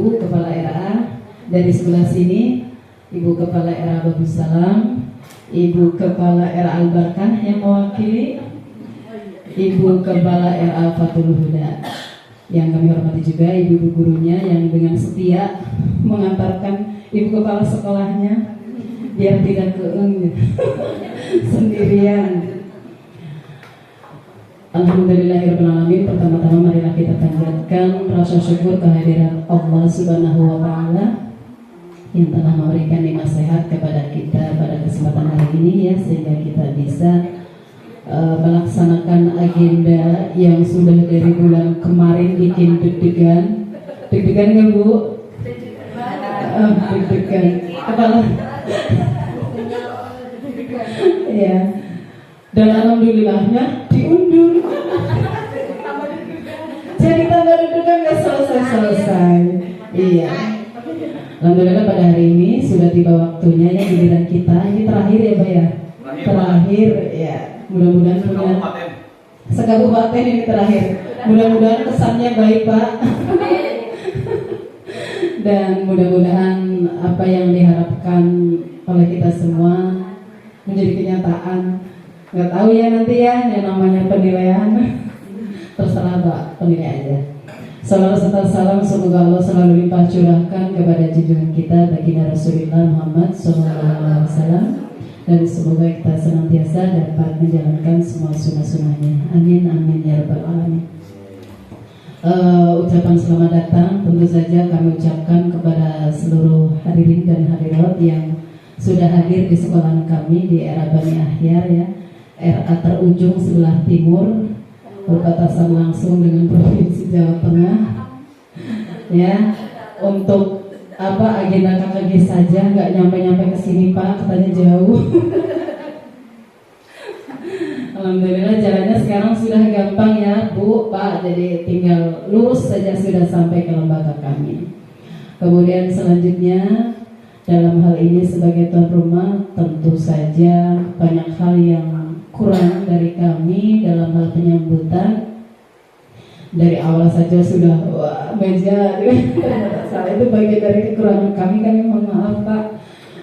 Ibu Kepala RA. Dari sebelah sini Ibu Kepala RA Babus Salam, Ibu Kepala RA Al-Barkah yang mewakili, Ibu Kepala RA Fatul Huda. Yang kami hormati juga ibu-ibu gurunya yang dengan setia mengantarkan ibu kepala sekolahnya biar tidak keeng sendirian. Alhamdulillahirrahmanirrahim. Pertama-tama marilah kita panjatkan rasa syukur kehadiran Allah Subhanahu wa Ta'ala yang telah memberikan nikmat sehat kepada kita pada kesempatan hari ini ya, sehingga kita bisa melaksanakan agenda yang sudah dari bulan kemarin bikin deg-degan. Deg-degan nggak Bu? Deg-degan kepala. Ya. Dan alhamdulillahnya diundur. Jadi tambah deg-degan nggak selesai. Iya. Alhamdulillah pada hari ini sudah tiba waktunya ya, giliran kita. Ini terakhir ya Pak ya. Terakhir ya. Mudah-mudahan punya sekabupaten ini terakhir. Mudah-mudahan kesannya baik Pak. Dan mudah-mudahan apa yang diharapkan oleh kita semua menjadi kenyataan. Nggak tahu ya nanti ya yang namanya penilaian. Terserah Pak, penilai aja. Salawat serta salam semoga Allah selalu limpah curahkan kepada junjungan kita baginda Rasulullah Muhammad SAW. Dan semoga kita senantiasa dapat menjalankan semua sunnah-sunnahnya. Amin, amin ya rabbal alamin. Ucapan selamat datang tentu saja kami ucapkan kepada seluruh hadirin dan hadirat yang sudah hadir di sekolah kami di RA Bani Ahyar ya, RA terujung sebelah timur, berbatasan langsung dengan Provinsi Jawa Tengah ya. Untuk agenda KKG saja nggak nyampe ke sini Pak, katanya jauh. Alhamdulillah jalannya sekarang sudah gampang ya Bu, Pak, jadi tinggal lurus saja sudah sampai ke lembaga kami. Kemudian selanjutnya dalam hal ini sebagai tuan rumah tentu saja banyak hal yang kurang dari kami dalam hal penyambutan. Dari awal saja sudah meja salah itu bagian dari kekurangan kami, mohon maaf Pak.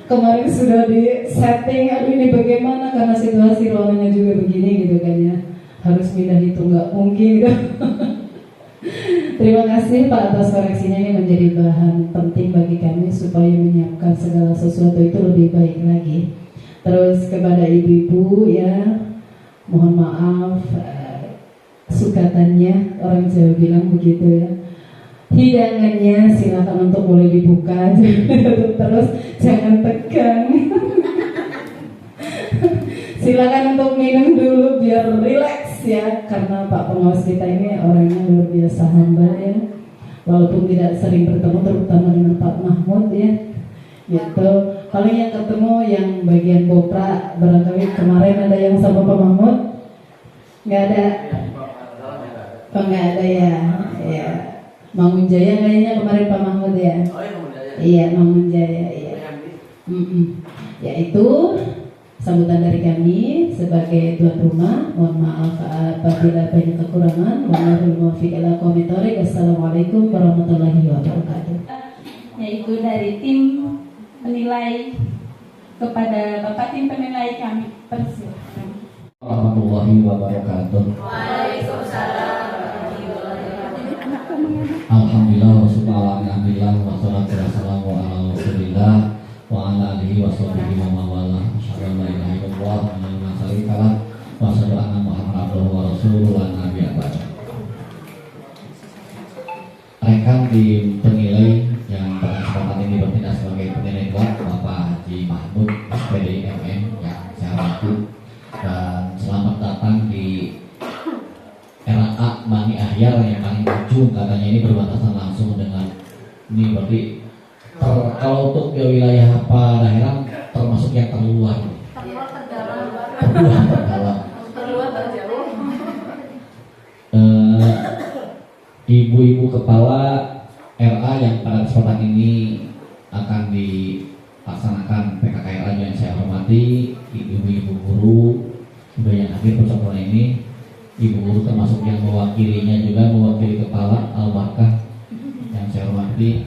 Kemarin sudah di setting, aduh ini bagaimana karena situasi ruangannya juga begini gitu kan ya, harus pindah itu nggak mungkin gitu. Terima kasih Pak atas koreksinya, ini menjadi bahan penting bagi kami supaya menyiapkan segala sesuatu itu lebih baik lagi. Terus kepada ibu-ibu ya, mohon maaf sukatannya, orang Jawa bilang begitu ya, hidangannya silakan untuk boleh dibuka terus jangan tegang. Silakan untuk minum dulu biar rileks ya, karena Pak pengawas kita ini orangnya luar biasa humble ya, walaupun tidak sering bertemu terutama dengan Pak Mahmud ya gitu. Paling yang ketemu yang bagian Bopra, barangkali kemarin ada yang sama Pak Mahmud, nggak ada. Oh nggak ada ya, ya. Mangun Jaya kayaknya kemarin Pak Mahmud ya. Oh iya Mangun Jaya. Iya Mangun Jaya. Iya. Ya itu sambutan dari kami sebagai tuan rumah. Mohon maaf apabila banyak kekurangan. Wallahul muwaffiq ila aqwamit thoriq. Wassalamualaikum warahmatullahi wabarakatuh. Yaitu dari tim penilai kepada Bapak tim penilai kami, persilakan. Warahmatullahi wabarakatuh. Waalaikumsalam. Alhamdulillah alhamdulillah wassalatu wassalamu ala rasulillah wa ala alihi wa sahbihi wa mawala. Asyhadu an la ilaha illallah wa la syarika lah wa asyhadu anna Muhammadan abduhu wa rasuluhu wa nabiyya ba'da. Rekan di penilai yang pada kesempatan ini bertindak sebagai penilai kuat Bapak Haji Mahmud SPD MM yang saya hormati, dan selamat datang di RA Bani Ahyar yang paling ujung, katanya ini berbatasan langsung dengan ini, berarti kalau untuk ke wilayah daerah termasuk yang terluar, terdalam. Ibu-ibu kepala RA yang pada kesempatan ini akan dilaksanakan PKKRA yang saya hormati, ibu-ibu guru juga yang hadir pertemuan ini. Ibu guru termasuk yang mewakilinya juga, mewakili kepala Al-Barkah yang saya hormati,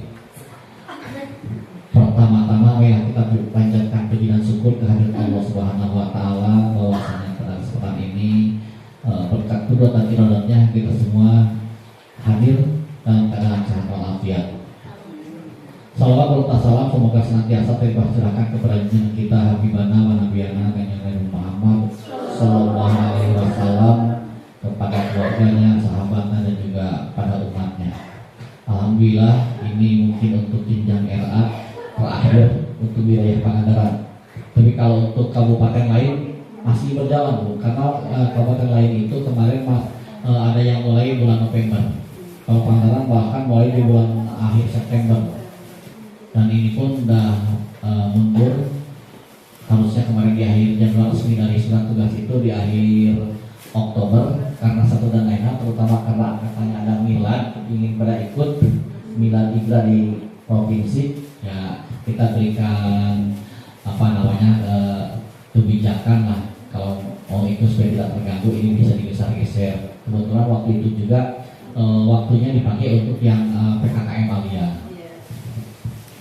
Salawat wa salam semoga senantiasa tercurahkan kepada junjungan kita Habibana wa Nabiyana Kanjeng Nabi Muhammad sallallahu alaihi wasallam, kepada keluarganya, sahabatnya dan juga pada umatnya. Alhamdulillah ini mungkin untuk jenjang RA terakhir untuk wilayah Pangandaran. Tapi kalau untuk kabupaten lain masih berjalan Bu, karena kabupaten lain itu kemarin ada yang mulai bulan November. Kalau Pangandaran bahkan mulai di bulan akhir September. Dan ini pun sudah mundur. Harusnya kemarin di akhir jadwal resmi dari surat tugas itu di akhir Oktober, karena satu dan lain hal, terutama karena angkatannya ada milad, ingin pada ikut milad Iqra di provinsi, ya kita berikan kebijakan lah, kalau mau ikut supaya tidak terganggu, ini bisa digeser-geser. Kebetulan waktu itu juga waktunya dipakai untuk yang PKKM Alia.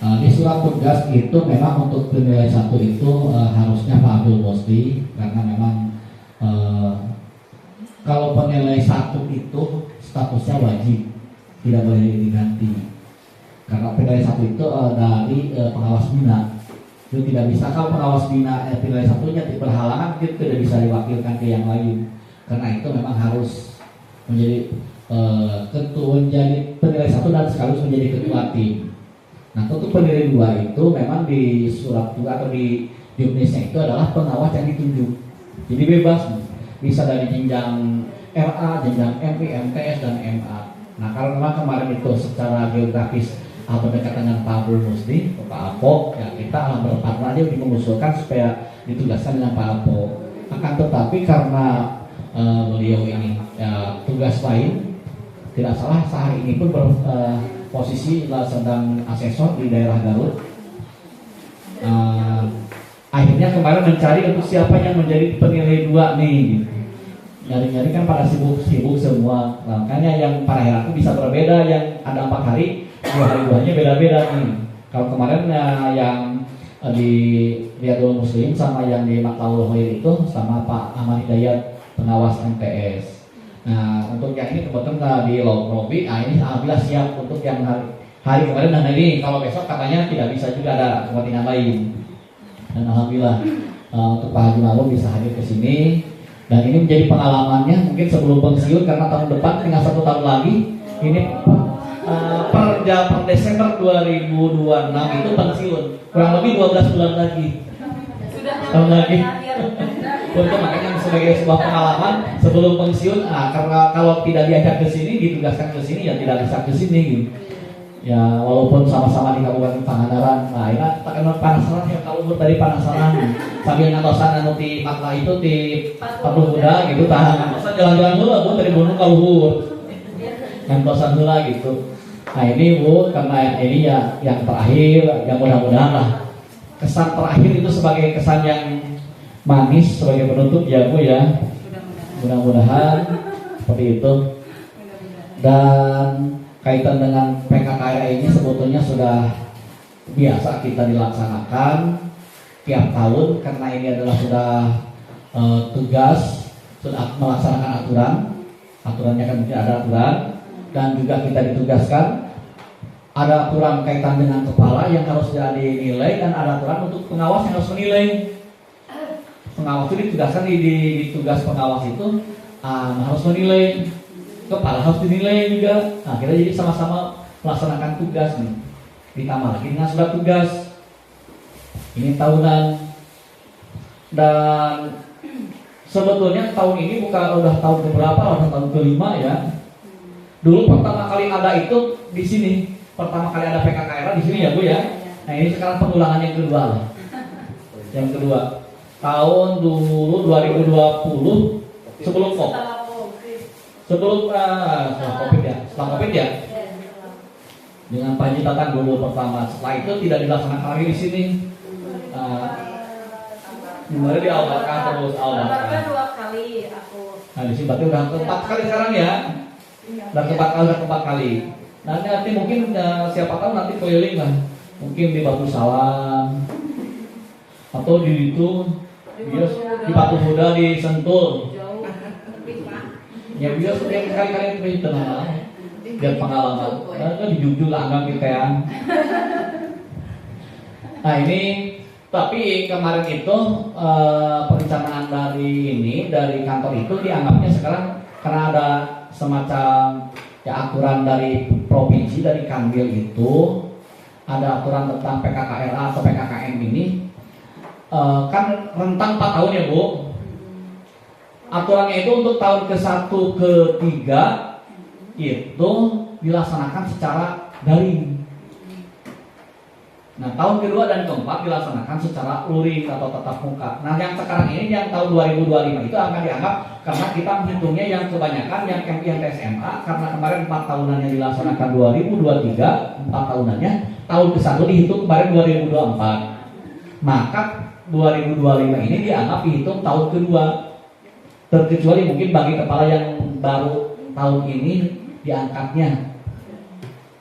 Di surat tugas itu memang untuk penilai 1 itu harusnya Pak Abdul Mosdi, karena memang kalau penilai 1 itu statusnya wajib, tidak boleh diganti. Karena penilai 1 itu dari pengawas bina, itu tidak bisa. Kalau pengawas bina penilai 1-nya berhalangan, itu tidak bisa diwakilkan ke yang lain. Karena itu memang harus menjadi ketua, menjadi penilai 1 dan sekaligus menjadi ketua tim. Nah, untuk penilai 2 itu memang di surat juga atau di jurnalnya itu adalah pengawas yang ditunjuk. Jadi bebas, bisa dari jenjang RA, jenjang MI, MTS dan MA. Nah, kalau memang kemarin itu secara geografis berdekatan dengan Pak Abdul Musdi, Pak Apo, ya kita berempat aja mengusulkan supaya ditugaskan dengan Pak Apo. Akan tetapi karena beliau ini tugas lain, tidak salah saat ini pun posisi sedang asesor di daerah Garut. Akhirnya kemarin mencari untuk siapa yang menjadi penilai 2 nih. Nyari-nyari kan pada sibuk semua. Makanya yang para heraku bisa berbeda, yang ada 4 hari, 2 hari 2-nya beda-beda nih. Kalau kemarin yang di Riyadul Muslim sama yang di Makaul Khair itu sama Pak Ahmad Hidayat, pengawas MTS. Nah, untuk yang ini kebetulan di Laut Robi, ini alhamdulillah siap untuk yang hari kemarin dan ini. Kalau besok katanya tidak bisa juga, ada kepentingan lain. Dan alhamdulillah untuk Pak Haji Malum bisa hadir ke sini. Dan ini menjadi pengalamannya mungkin sebelum pensiun, karena tahun depan tinggal 1 tahun lagi. Ini per Desember 2026 itu pensiun. Kurang lebih 12 bulan lagi. Tahun lagi. Untuk makanya sebagai sebuah pengalaman sebelum pensiun, karena kalau tidak diajak ke sini, ditugaskan ke sini, ya tidak bisa ke sini gitu. Ya walaupun sama-sama di Kabupaten Pangandaran, nah ini tak kenal penasaran ya, kalau tadi penasaran sambil ngatosan anu di makna itu di Patung Kuda gitu, tahan ngatosan jalan-jalan dulu Bu dari Gunung ke Luhur, ngatosan dulu gitu. Nah ini Bu, karena ini ya yang terakhir, yang mudah-mudahan lah kesan terakhir itu sebagai kesan yang manis sebagai penutup ya Bu ya, mudah-mudahan seperti itu. Dan kaitan dengan PKKR ini sebetulnya sudah biasa kita dilaksanakan tiap tahun, karena ini adalah sudah tugas, sudah melaksanakan aturannya kan mungkin ada aturan, dan juga kita ditugaskan ada aturan kaitan dengan kepala yang harus dinilai, dan ada aturan untuk pengawas yang harus menilai. Pengawas itu ditugaskan di tugas pengawas itu harus menilai, kepala harus dinilai juga. Nah, kita jadi sama-sama melaksanakan tugas nih. Ditambah lagi dengan surat tugas. Ini tahunan. Dan sebetulnya tahun ini udah tahun keberapa? Udah tahun ke-5 ya. Dulu pertama kali ada itu di sini. Pertama kali ada PKKR di sini ya Bu ya. Nah, ini sekarang pengulangan yang kedua lah. Yang kedua. Tahun dulu 2020 sebelum setelah COVID ya, dengan Panji Tatang dulu pertama. Setelah itu tidak dilaksanakan lagi di sini. Kemarin di Al-Barkah terus Al-Barkah 2 kali aku. Nah di sini berarti udah keempat kali sekarang ya. Udah keempat kali. Nanti mungkin siapa tahu nanti keliling lah. Mungkin di Batu Salam atau di itu di Batu Muda, di Sentul. Ya biar setiap kali-kali itu tenang, biar pengalaman. Kan di Jogja lah anggap kita ya. Nah ini, tapi kemarin itu perencanaan dari kantor itu dianggapnya sekarang karena ada semacam ya aturan dari provinsi, dari Kanwil itu ada aturan tentang PKKLA atau PKKM ini kan rentang 4 tahun ya Bu. Aturannya itu untuk tahun ke-1 ke-3 itu dilaksanakan secara daring. Nah, tahun kedua dan keempat dilaksanakan secara luring atau tatap muka. Nah, yang sekarang ini yang tahun 2025 itu akan dianggap karena kita menghitungnya yang kebanyakan yang TSMA karena kemarin 4 tahunannya dilaksanakan 2023, 4 tahunannya, tahun ke-1 dihitung kemarin 2024. Maka 2025 ini dianggap dihitung tahun kedua. Terkecuali mungkin bagi kepala yang baru tahun ini diangkatnya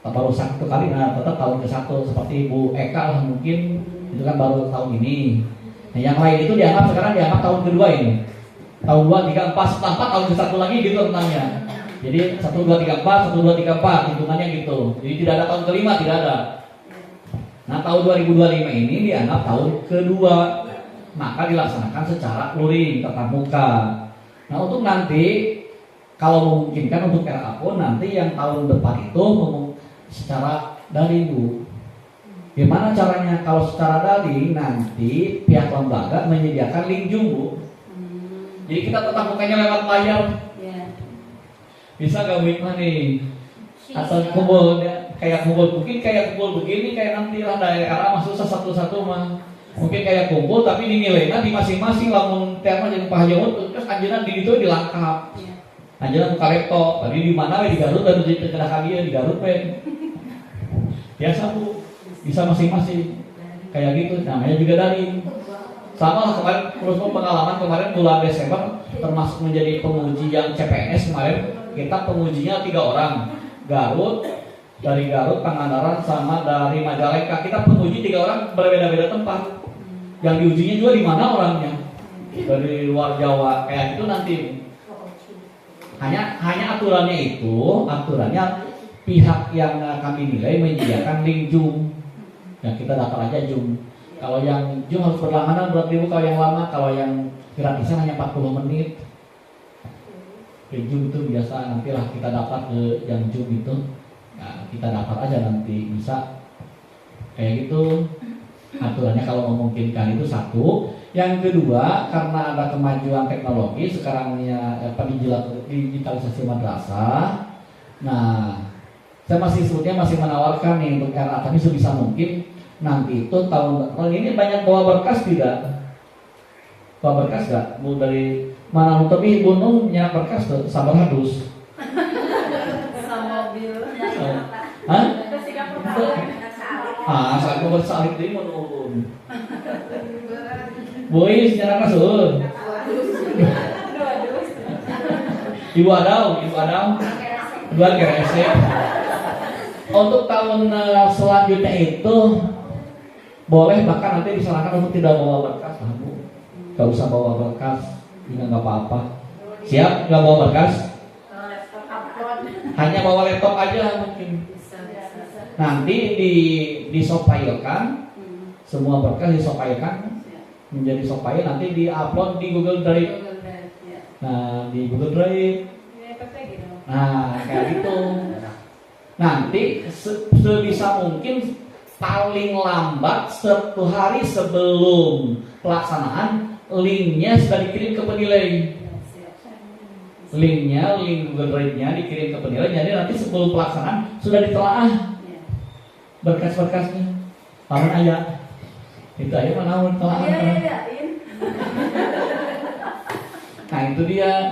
baru satu kali, nah tetap tahun ke-1 seperti Bu Eka lah mungkin itu kan baru tahun ini. Nah yang lain itu dianggap sekarang dianggap tahun kedua ini, tahun 2, 3, 4, setelah 4 tahun ke-1 lagi gitu rentangnya. Jadi 1, 2, 3, 4, 1, 2, 3, 4 hitungannya gitu. Jadi tidak ada tahun kelima, tidak ada. Nah tahun 2025 ini dianggap tahun kedua, maka dilaksanakan secara luring tatap muka. Nah untuk nanti kalau memungkinkan untuk RA pun nanti yang tahun depan itu secara daring Bu. Gimana caranya? Kalau secara daring nanti pihak lembaga menyediakan link Zoom Bu. Jadi kita tetap mukanya lewat layar. Bisa gak Wikma nih? Atau kumpul kayak kumpul mungkin kayak kumpul begini kayak nanti lah daerah masuk satu-satu mah. Mungkin kayak kumpul tapi dinilainya di masing-masing lamun tema jeung Pak Haji terus anjeunna di ditu dilengkap. Anjeunna buka laptop, tadi di mana we di Garut dan di kedakan dia di Garut we. Biasa Bu, bisa masing-masing kayak gitu, namanya juga daring. Sama lah kemarin, terus pengalaman kemarin bulan Desember termasuk menjadi penguji yang CPNS kemarin kita pengujinya 3 orang, dari Garut, Pangandaran sama dari Majalengka. Kita penguji 3 orang berbeda-beda tempat. Yang diujinya juga di mana orangnya, dari luar Jawa kayak itu nanti. Hanya aturannya pihak yang kami nilai menyediakan link Zoom. Ya kita daftar aja Zoom. Kalau yang Zoom harus berlangganan berarti kalau yang lama, kalau yang gratisan hanya 40 menit. Link Zoom itu biasa nantilah kita daftar ke yang Zoom itu. Nah, kita daftar aja nanti bisa kayak gitu. Aturannya kalau memungkinkan itu satu. Yang kedua, karena ada kemajuan teknologi sekarangnya digitalisasi madrasah. Nah, saya masih menawarkan nih untuk RA, tapi sebisa mungkin nanti itu tahun ini banyak bawa berkas tidak? Bawa berkas gak? Mau dari mana? Tapi gunung nyak berkas tuh sabar hadus. Sama mobil. Hah? Saya mau bersalib di menurun. Boy, secara kasur. Ibu Adau, dua kerese. Untuk tahun selanjutnya itu boleh bahkan nanti disarankan untuk tidak bawa berkas, Bu. Gak usah bawa berkas, ini nggak apa-apa. Siap, nggak bawa berkas? Hanya bawa laptop aja mungkin. Nanti disopailkan, semua berkas disopailkan menjadi sopail, nanti diupload di Google Drive. Nah di Google Drive. Nah kayak gitu. Nanti sebisa mungkin paling lambat 1 hari sebelum pelaksanaan linknya sudah dikirim ke penilai. Link Google Drive-nya dikirim ke penilai. Jadi nanti sebelum pelaksanaan sudah ditelaah berkas-berkasnya. Paman ayah. Itu aja mana telaah. Nah itu dia.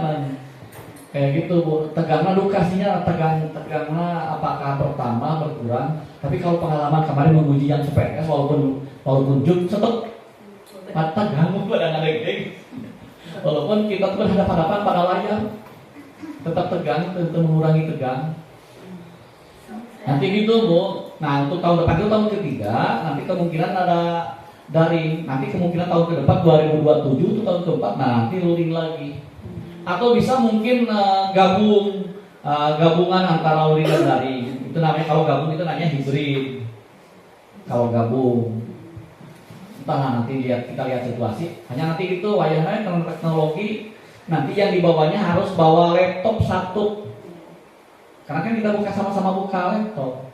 Kayak gitu Bu, tegangnya dukasinya tegangnya apakah bertambah berkurang. Tapi kalau pengalaman kemarin menguji yang CPNS walaupun jut tetap tegang pada ngadeg-deg. Walaupun kita tuh berhadapan-hadapan pada layar, tetap tegang, tetap mengurangi tegang. Nanti gitu Bu. Nah untuk tahun depan itu tahun ketiga, nanti kemungkinan ada daring. Nanti kemungkinan tahun ke depan 2027 itu tahun keempat, nanti luring lagi. Atau bisa mungkin gabungan antara luring dan daring. Itu namanya kalau gabung itu namanya hibrid. Kalau gabung. entahlah nanti kita lihat situasi. Hanya nanti itu wayahnya teknologi nanti yang dibawanya harus bawa laptop satu. Karena kan kita sama-sama buka laptop.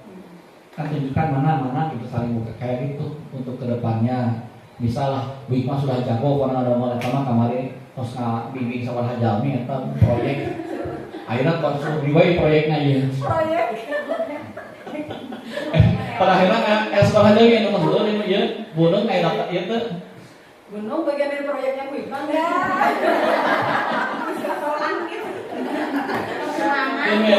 Kan tunjukkan mana gitu saling buka kayak gitu untuk kedepannya. Misalnya Wikma sudah jago karena ada mulai kemarin terus bimbing sama Hajami atau proyek. Akhirnya konsul riwai proyeknya ya. Proyek. Pada akhirnya sekolah aja yang nomor dulu ini ya, gunung kayak dapat ya tuh. Gunung bagian dari proyeknya Wikman ya. Ini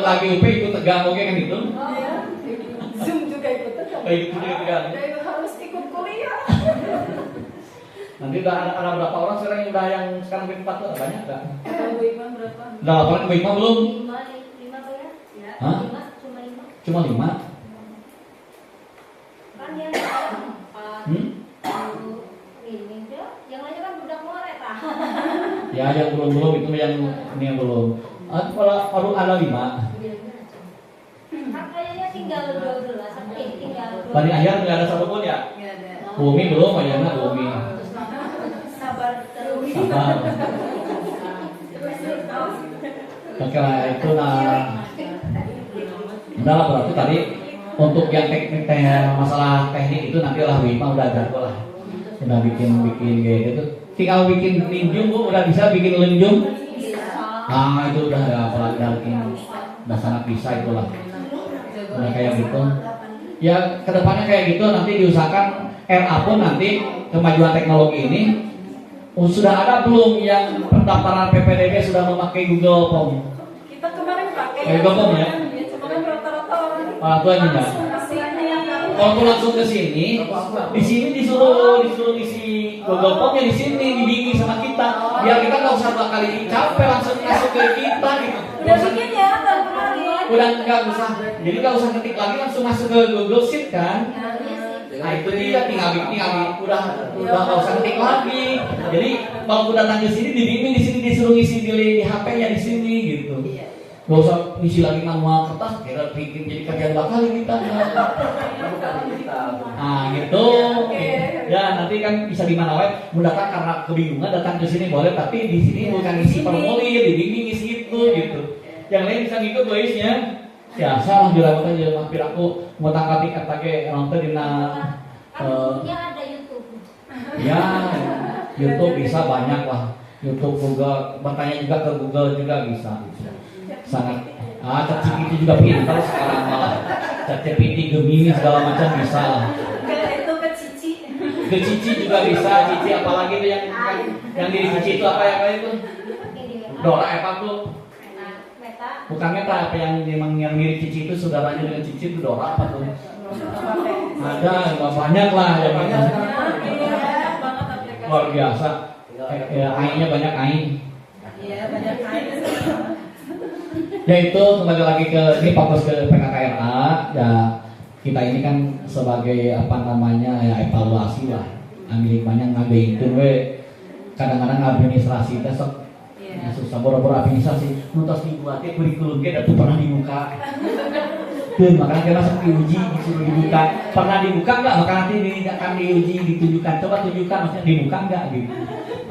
lagi UP ikut tegang oke kan itu. Iya. Zoom juga ikut. Kayak gitu juga tegang. Udah harus ikut kuliah. Nanti udah ada berapa orang sekarang yang sekarang B4 tuh banyak nggak? Wikman berapa? Udah laporan ke Wikma belum? 5 ya? Ya. Hah? 5, cuma 5. Cuma 5. Kan yang 4. Ini dia, yang lainnya kan budak moret ah. Ya yang belum itu yang ini yang belum. Kalau baru ada 5. Kan kayaknya tinggal 12. Tinggal 12. Bani akhir nggak ada satupun ya? Enggak ada. Bumi belum, ayahnya Bumi. Sabar terus. Sabar. Oke lah itu udah lah berarti tadi untuk yang teknik masalah teknik itu nanti lah Wima udah jago lah, udah bikin kayak gitu. Tinggal bikin linjung bu, udah bisa bikin linjung. Ah itu udah ya, apalagi udah sangat bisa itulah. Udah kayak gitu. Ya kedepannya kayak gitu nanti diusahakan RA pun nanti kemajuan teknologi ini sudah ada belum yang pendaftaran PPDB sudah memakai Google Form? Kita kemarin pakai. Google Form ya? Cuma kan rata-rata orang. Orang tuanya enggak? Kalau langsung ke sini, di sini disuruh isi Google Form-nya di sini dibimbing sama kita, biar kita nggak usah 2 kali capek langsung masuk ke kita gitu. Udah bikin ya tahun kemarin. Udah nggak usah, jadi nggak usah ketik lagi langsung masuk ke Google Sheet kan? Nah itu dia tinggal udah nggak usah ketik lagi. Jadi kalau udah datang ke sini dibimbing di sini disuruh ngisi di HP-nya di sini gitu. Gak usah ngisi lagi manual kertas, kira bikin jadi kerjaan 2 kali kita. Nah gitu. Ya nanti kan bisa di mana wae. Mudahkan karena kebingungan datang ke sini boleh, tapi di sini bukan ngisi formulir, dibimbing ngisi itu gitu. Yang lain bisa ngikut guys ya. Ya salah dirawat aja, mampir aku mau tangkat tiket lagi nonton di Kan ada YouTube. ya YouTube bisa banyak lah. YouTube Google, bertanya juga ke Google juga bisa. Sangat ChatGPT juga pintar sekarang malah. ChatGPT, Gemini segala macam bisa lah. Itu ke Cici. Ke Cici juga bisa, Cici apalagi itu yang di Cici itu apa ya kayak itu? Dora apa tuh? Meta. Bukan Meta, apa yang memang yang mirip Cici itu saudaranya dengan Cici itu Dora apa tuh? Ada banyak lah yang banyak. Luar biasa. Ya, ainnya banyak ain. Iya, banyak kain. Yaitu kembali lagi ke ini fokus ke PKKRA ya, kita ini kan sebagai apa namanya ya evaluasi lah, ambil hikmahnya ngabeintun we kadang-kadang administrasi teh sok susah boro-boro administrasi nuntos dibuatnya kurikulum ge tuh pernah dibuka tuh makanya kita masuk diuji disuruh dibuka pernah dibuka nggak maka nanti akan diuji ditunjukkan coba tunjukkan maksudnya dibuka nggak gitu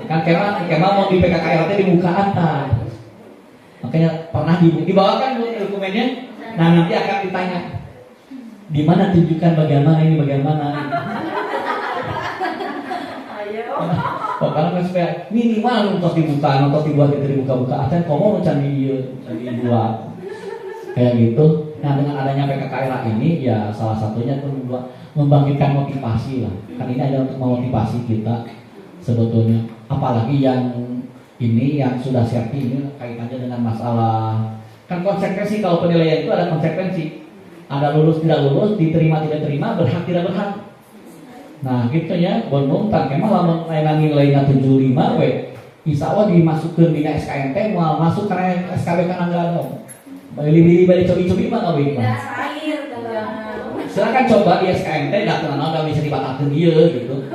kan kema mau di PKKRA teh dibuka apa makanya pernah dibawakan dokumennya. Nah nanti akan ditanya di mana tunjukkan bagaimana ini bagaimana. Ayo. Pokoknya supaya minimal nonton dibuat itu dibuka-buka. Acan komo candi dibuat kayak gitu. Nah dengan adanya PKKRA ini ya salah satunya itu membangkitkan motivasi lah. Kan ini ada untuk memotivasi kita sebetulnya. Apalagi yang ini yang sudah safety ini kaitannya dengan masalah kan konsekuensi kalau penilaian itu ada konsekuensi, ada lulus tidak lulus, diterima tidak terima, berhak tidak berhak. Nah gitu ya, bonbon tak kemah lamun layanan nilainya 75 we, insya Allah dimasukkan di SKMT mau masuk karena SKB kan enggak ada. Beli cobi-cobi mah nggak bisa. Air Silakan coba di SKMT, nggak kenal bisa dibatalkan dia gitu.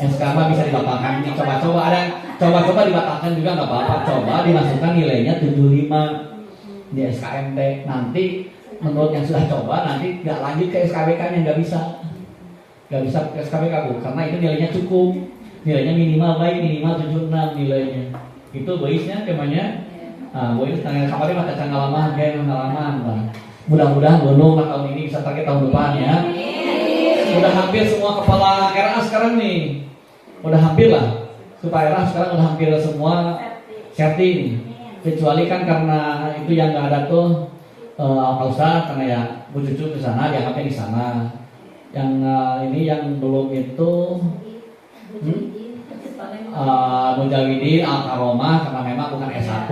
SK mah bisa dibatalkan, coba-coba ada coba-coba dibatalkan juga nggak apa-apa, coba dimasukkan nilainya 75 di SKMT, nanti menurut yang sudah coba nanti nggak lanjut ke SKBK nya nggak bisa, Nggak bisa SKPK Bu, karena itu nilainya cukup, nilainya minimal baik, minimal 76 nilainya. Itu boisnya kemanya, bois tanggal kemarin maka pengalaman, kayak pengalaman. Mudah-mudahan Gunung tahun ini bisa target tahun depan ya. Udah hampir semua kepala RA sekarang nih, udah hampir lah. Supaya RA sekarang udah hampir semua serti nih. Kecuali kan karena itu yang nggak ada tuh Ustaz, karena ya Bu Cucu di sana, dianggapnya di sana. Yang ini yang belum itu Mujawidin Al-Karomah karena memang bukan S1,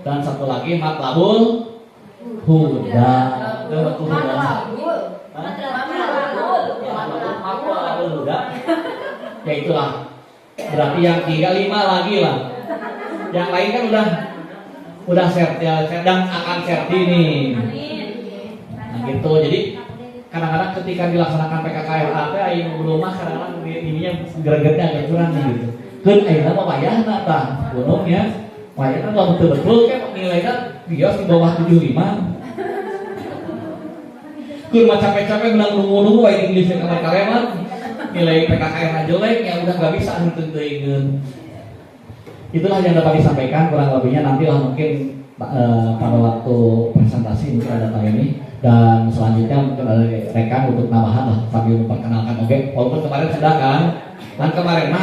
dan satu lagi Matlabul Huda. Matlabul Huda. Ya itulah. Berarti yang 3, 5 lagi lah. Yang lain kan udah sedang akan serti nih. Nah gitu. Jadi kadang-kadang ketika dilaksanakan PKKLA teh aya nu mah kadang-kadang ininya gregetnya agak kurang nih gitu. Keun ayeuna mah wayahna tah gunungnya. Wayahna mah betul-betul kayak nilainya bios di bawah 75. Keun mah capek-capek menang nunggu-nunggu wae Inggris kamar-kamar mah nilai PKKLA jelek ya udah enggak bisa henteu-henteuikeun. Itulah yang dapat disampaikan, kurang lebihnya nantilah mungkin pada waktu presentasi mungkin ada tanya ini. Dan selanjutnya mungkin ada rekan untuk tambahan lah sambil memperkenalkan. Oke, walaupun kemarin sudah kan kemarin mah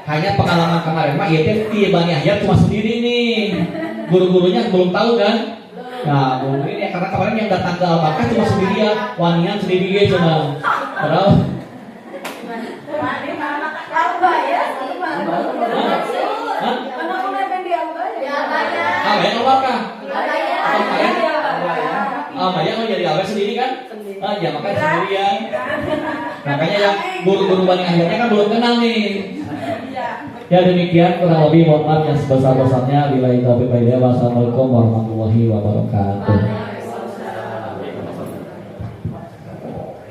hanya pengalaman kemarin mah iya Bani Ahyar cuma sendiri nih, guru-gurunya belum tahu kan. Nah guru ini karena kemarin yang datang ke Al-Baqarah cuma sendirian, wanian sendiri aja cuma padahal Maya mau jadi awet sendiri kan? Ya makanya sendirian. Makanya yang guru-guru Bani Ahyarnya kan belum kenal nih. Ya demikian kurang lebih mohon maaf yang sebesar-besarnya. Billahi taufiq wal hidayah. Wassalamualaikum warahmatullahi wabarakatuh.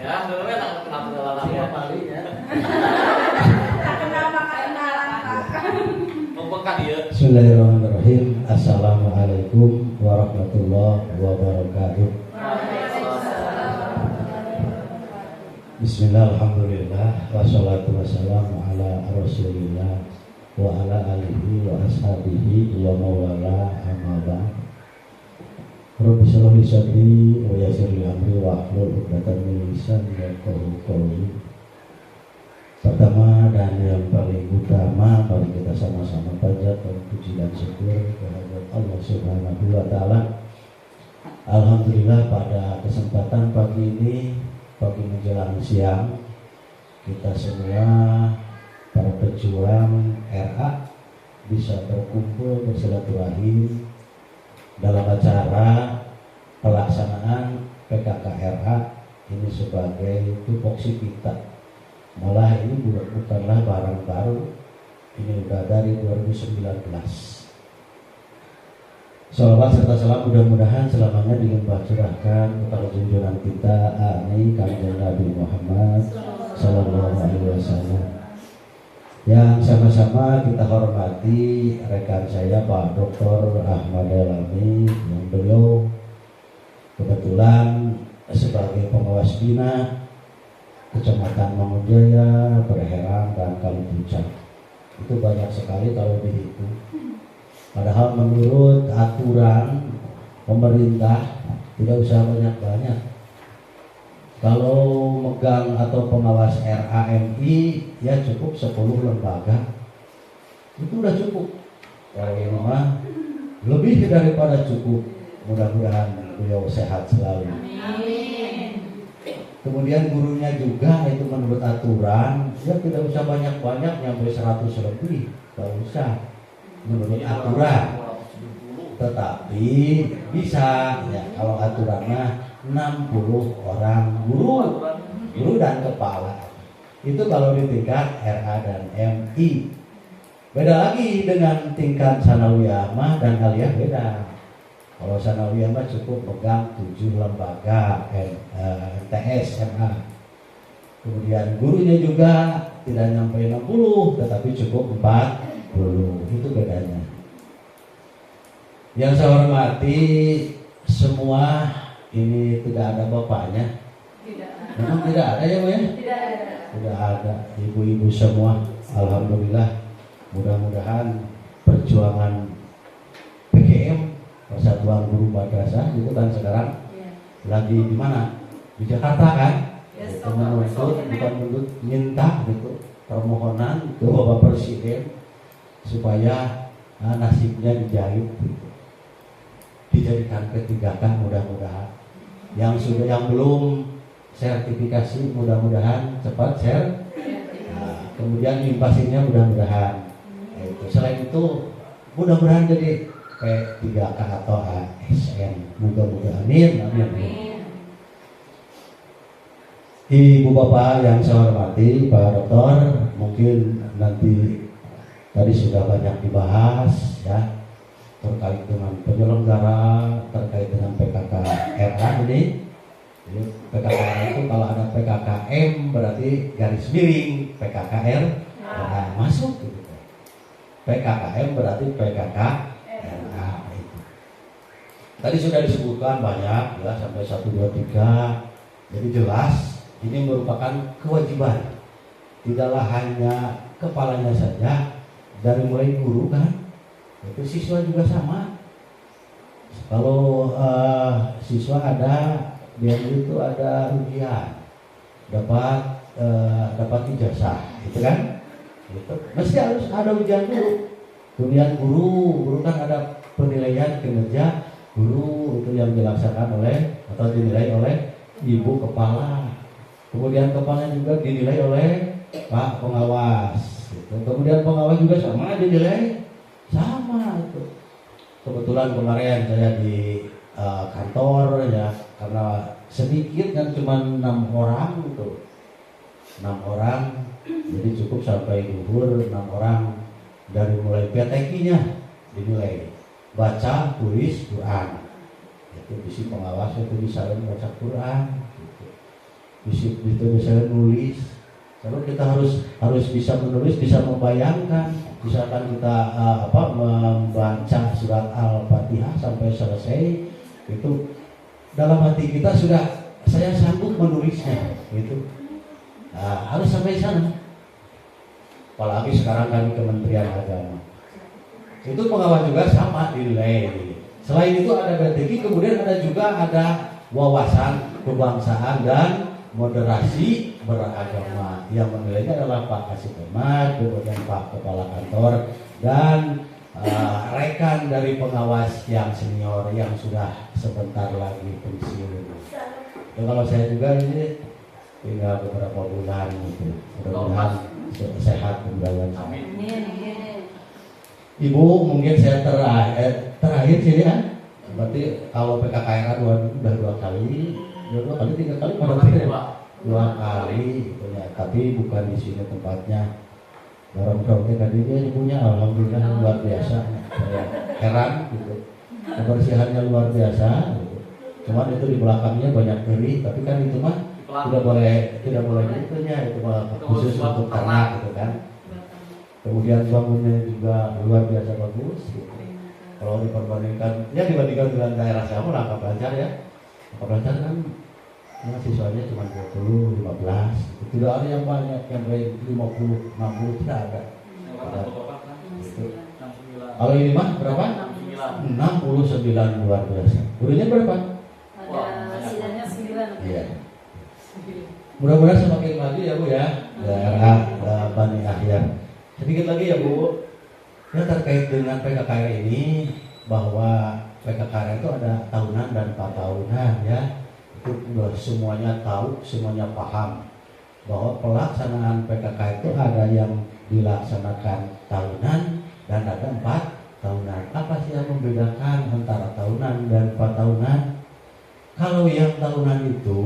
Ya, sebenarnya tak kenal lama kalinya. Bismillahirrahmanirrahim. Assalamualaikum warahmatullahi wabarakatuh. Bismillah, alhamdulillah, wassalatu wassalamu ala rasulillah wa ala alihi wa ashabihi wa mawala amma ba'd. Rabbi shrah li sadri wa yassir li amri wa hlul 'uqdatam min lisani yafqahu qawli. Pertama dan yang paling utama, mari kita sama-sama panjatkan puji dan syukur kehadirat Allah Subhanahu wa taala. Alhamdulillah pada kesempatan pagi ini, pagi menjelang siang, kita semua para pejuang RA bisa berkumpul bersilaturahim dalam acara pelaksanaan PKKRA ini sebagai tupoksi kita. Malah ini bukanlah barang baru, ini sudah dari 2019. Salawat serta salam mudah-mudahan selamanya dilimpah curahkan kepada junjungan kita Kanjeng Nabi Muhammad Sallallahu Alaihi Wasallam. Yang sama-sama kita hormati rekan saya Pak Dr. Ahmad Elami, yang beliau kebetulan sebagai pengawas bina Kecamatan Mangunjaya, Berherang, dan Kalipucang. Itu banyak sekali kalau dihitung. Padahal menurut aturan pemerintah tidak usah banyak-banyak. Kalau megang atau pengawas RAMI ya cukup 10 lembaga. Itu udah cukup. Kalau ini mah lebih daripada cukup. Mudah-mudahan beliau sehat selalu. Kemudian gurunya juga itu menurut aturan ya tidak usah banyak-banyak, nyampe 100 lebih, tidak usah menurut aturan. Tetapi bisa ya kalau aturannya 60 orang guru dan kepala. Itu kalau di tingkat RA dan MI. Beda lagi dengan tingkat sanawiyah dan aliyah beda. Kalau sanawiyah cukup pegang 7 lembaga MTS, MA. Kemudian gurunya juga tidak sampai 60, tetapi cukup 40. Itu bedanya. Yang saya hormati semua, ini tidak ada bapaknya. Memang tidak ada ya Bu ya? Tidak ada. Tidak ada. Ibu-ibu semua, alhamdulillah. Mudah-mudahan perjuangan PGM, Persatuan Guru Madrasah itu kan sekarang lagi di mana? Di Jakarta kan? Yes, Itu menuntut, bukan menuntut, minta gitu permohonan ke Bapak Presiden supaya nasibnya dijahit gitu. Dijadikan P3K mudah-mudahan. Yang belum sertifikasi mudah-mudahan cepat kemudian impasinya mudah-mudahan. Selain itu mudah-mudahan jadi P3K atau ASN, mudah-mudahan amin. Ibu bapak yang saya hormati, Pak Dokter, mungkin nanti tadi sudah banyak dibahas ya terkait dengan penyelenggara, terkait dengan PKKRA ini. Jadi PKKRA itu kalau ada PKKM berarti garis miring PKKR masuk gitu. PKKM berarti PKKRA itu. Tadi sudah disebutkan banyak ya sampai 1, 2, 3. Jadi jelas ini merupakan kewajiban. Tidaklah hanya kepalanya saja, dari mulai guru kan, itu siswa juga sama. Kalau siswa ada dia itu ada ujian, dapat ijazah, gitu kan? Gitu. Mesti harus ada ujian dulu. Kemudian guru kan ada penilaian kinerja guru itu yang dilaksanakan oleh atau dinilai oleh ibu kepala. Kemudian kepala juga dinilai oleh Pak pengawas. Gitu. Kemudian pengawas juga sama dinilai sama itu. Kebetulan kemarin saya di kantor ya karena sedikit kan cuma 6 orang gitu. 6 orang jadi cukup sampai duhur 6 orang dari mulai PTQ-nya dinilai baca, tulis, Quran. Itu bisi pengawas itu bisa baca Quran. Itu bisa nulis. Kalau kita harus bisa menulis, bisa membayangkan. Misalkan kita membaca surat Al-Fatihah sampai selesai, itu dalam hati kita sudah saya sanggup menulisnya, gitu. Harus sampai sana. Apalagi sekarang kami Kementerian Agama. Itu pengawas juga sama dinilai. Selain itu ada BTQ, kemudian ada wawasan kebangsaan dan moderasi beragama. Yang menilainya adalah Pak Kasih Ahmad, kemudian Pak Kepala Kantor dan rekan dari pengawas yang senior yang sudah sebentar lagi pensiun. Ya, kalau saya juga ini tinggal beberapa bulan gitu. Mudah-mudahan sehat kembali. Ibu mungkin saya terakhir sini ya. Berarti kalau PKKRA udah 2 kali, 2 kali 3 kali dua kali gitu ya. Tapi bukan di sini tempatnya. Dorong-dorongnya tadinya ibunya alhamdulillah luar biasa. Saya heran gitu. Kebersihannya luar biasa gitu. Cuman itu di belakangnya banyak keri, tapi kan itu mah tidak boleh gitu ya, itu mah khusus untuk ternak gitu kan. Kemudian bangunnya juga luar biasa bagus gitu. Kalau dibandingkan dengan daerah saya Langkap Lancar ya. Langkap Lancar kan siswanya cuma 20, 15. Tidak ada yang banyak yang baik 50, 60 tidak ada. Gitu. Kalau ini mah berapa? 69 luar biasa. Gurunya berapa? Ada sidangnya 9. Iya. Mudah-mudahan semakin maju ya Bu ya. Daerah Bani Ahyar. Sedikit lagi ya Bu. Ya terkait dengan PKKR ini bahwa PKKR itu ada tahunan dan 4 tahunan ya. Itu sudah semuanya tahu, semuanya paham bahwa pelaksanaan PKKR itu ada yang dilaksanakan tahunan dan ada 4 tahunan. Apa sih yang membedakan antara tahunan dan 4 tahunan? Kalau yang tahunan itu,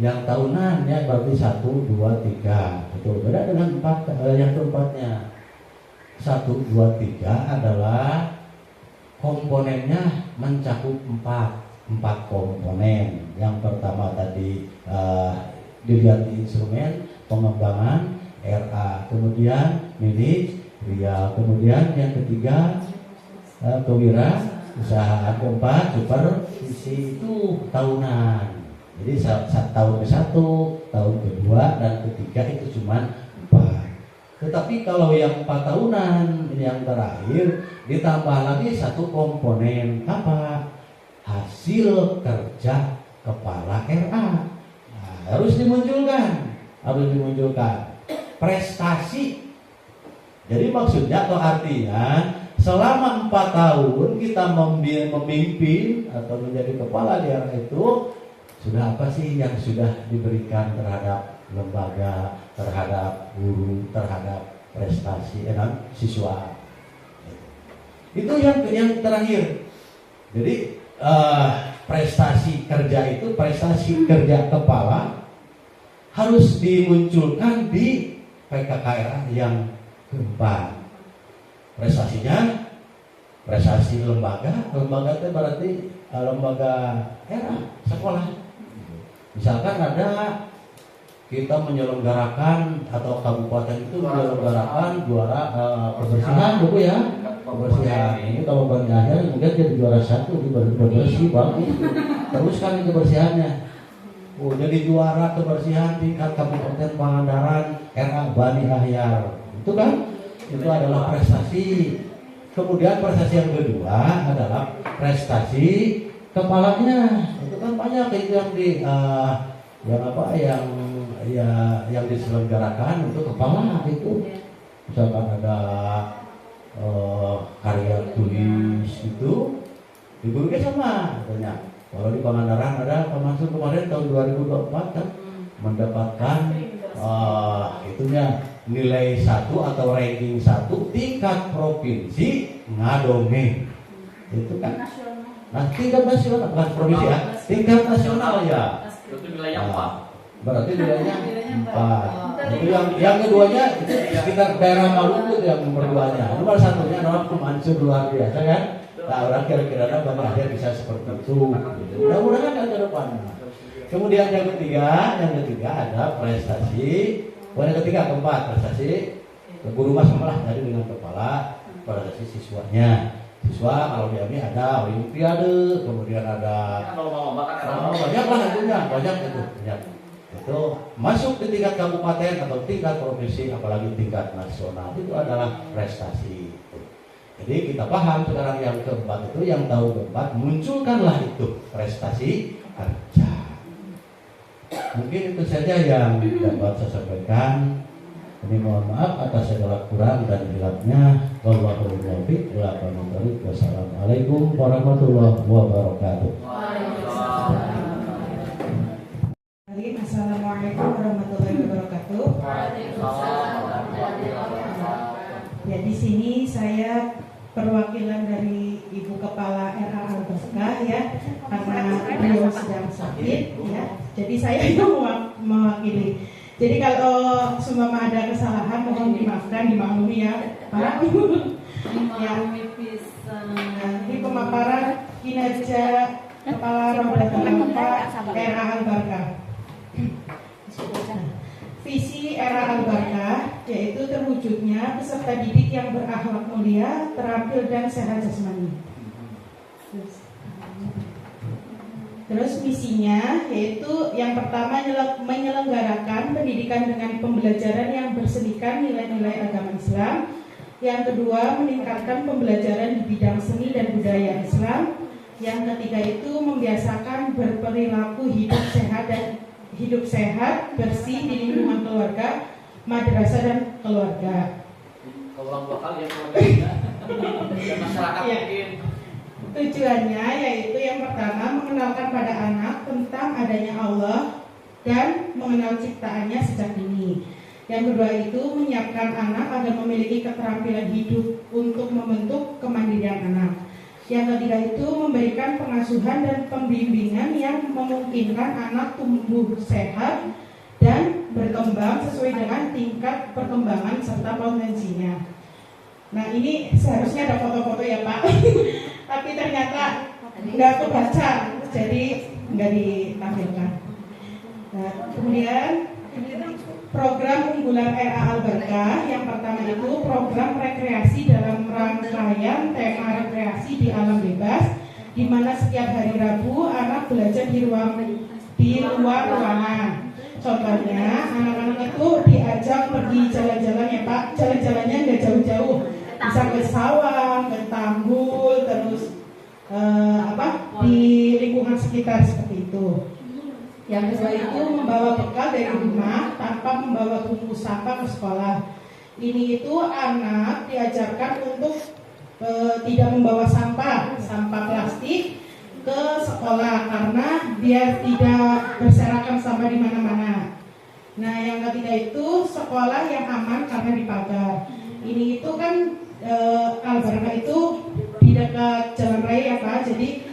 yang tahunan ya berarti 1, 2, 3. Itu beda dengan 4 yang keempatnya. 1, 2, 3 adalah komponennya mencakup 4 komponen. Yang pertama tadi dilihat di instrumen pengembangan RA, kemudian milik Ria, kemudian yang ketiga kewirausahaan, keempat supervisi itu tahunan. Jadi tahun ke-1, tahun kedua, dan ketiga itu cuma 4. Tetapi kalau yang 4 tahunan yang terakhir ditambah lagi satu komponen apa? Hasil kerja kepala RA. Nah, harus dimunculkan prestasi. Jadi maksudnya atau artinya selama 4 tahun kita memimpin atau menjadi kepala di RA itu, sudah apa sih yang sudah diberikan terhadap lembaga, terhadap guru, terhadap prestasi siswa. Itu yang terakhir. Jadi prestasi kerja itu, prestasi kerja kepala harus dimunculkan di PKKRA yang keempat. Prestasinya, prestasi lembaga itu berarti lembaga RA, sekolah. Misalkan ada kita menyelenggarakan atau kabupaten itu menyelenggarakan juara kebersihan, Bu ya. Kebersihan ini kalau Bang Yahya mungkin jadi juara 1 di bersih bagus. Teruskan kebersihannya. Oh, jadi juara kebersihan tingkat Kabupaten Pangandaran RA Bani Ahyar. Itu kan? Itu adalah prestasi. Kemudian prestasi yang kedua adalah prestasi kepalanya. Itu kan banyak itu yang diselenggarakan untuk kepala itu. Misalkan ada karya tulis itu diberikan sama katanya. Kalau di Pangandaran ada termasuk kemarin tahun 2024 kan mendapatkan nilai 1 atau ranking 1 tingkat provinsi ngadongeng. Itu kan tingkat nasional, bukan provinsi ya, tingkat nasional ya. Itu nilainya 4. Berarti nilainya 4. Itu yang keduanya itu sekitar daerah Maluku itu yang nomor 2-nya. Nomor 1-nya adalah Mansur luar biasa kan. Nah, orang kira-kira Bang Ahyar bisa seperti itu. Mudah-mudahan ada depan. Kemudian yang ketiga ada prestasi. Yang ketiga, keempat prestasi guru mas malah tadi dengan kepala, prestasi siswanya. Siswa kalau di AMI ada olimpiade, kemudian ada banyak itu. Itu masuk di tingkat kabupaten atau tingkat provinsi, apalagi tingkat nasional, itu adalah prestasi. Jadi kita paham sekarang yang keempat itu, yang tahun keempat munculkanlah itu prestasi kerja. Mungkin itu saja yang dapat saya sampaikan. Ini mohon maaf atas segala kurang dan hilafnya. Wallahul muwaffiq. Wassalamualaikum warahmatullahi wabarakatuh. Assalamualaikum warahmatullahi wabarakatuh. Ya, di sini saya perwakilan dari Ibu Kepala RA Al-Baskah ya, karena beliau sedang sakit ya. Jadi saya itu mewakili. Jadi kalau seumpama ada kesalahan mohon dimaafkan, dimaklumi ya, Pak. Ya. Ini pemaparan kinerja Kepala Rombongan RA Al-Baskah. Visi RA Al-Baskah yaitu terwujudnya peserta didik yang berakhlak mulia, terampil dan sehat jasmani. Terus misinya yaitu yang pertama menyelenggarakan pendidikan dengan pembelajaran yang bersenikan nilai-nilai agama Islam. Yang kedua meningkatkan pembelajaran di bidang seni dan budaya Islam. Yang ketiga itu membiasakan berperilaku hidup sehat, bersih di lingkungan keluarga, madrasah dan keluarga. Ulang 2 kali ya keluarga dan masyarakat Ya. mungkin. Tujuannya yaitu yang pertama mengenalkan pada anak tentang adanya Allah dan mengenal ciptaannya sejak dini. Yang kedua itu menyiapkan anak agar memiliki keterampilan hidup untuk membentuk kemandirian anak. Yang ketiga itu memberikan pengasuhan dan pembimbingan yang memungkinkan anak tumbuh sehat dan berkembang sesuai dengan tingkat perkembangan serta potensinya. Nah, ini seharusnya ada foto-foto ya Pak, tapi ternyata nggak kebaca, jadi nggak ditampilkan. Nah, kemudian program unggulan RA Al-Baskah yang pertama itu program rekreasi dalam rangkaian tema rekreasi di alam bebas, di mana setiap hari Rabu anak belajar di luar ruangan. Contohnya, anak-anak itu diajak pergi jalan-jalan ya Pak. Jalan-jalannya nggak jauh-jauh, bisa ke sawah, ke tanggul, terus di lingkungan sekitar seperti itu. Yang kedua itu membawa bekal dari rumah tanpa membawa bungkus sampah ke sekolah. Ini itu anak diajarkan untuk tidak membawa sampah plastik ke sekolah karena biar tidak berserakan sampah di mana-mana. Nah, yang ketiga itu sekolah yang aman karena dipagar. Ini itu kan Al-Barakah itu di dekat jalan raya ya Pak. Jadi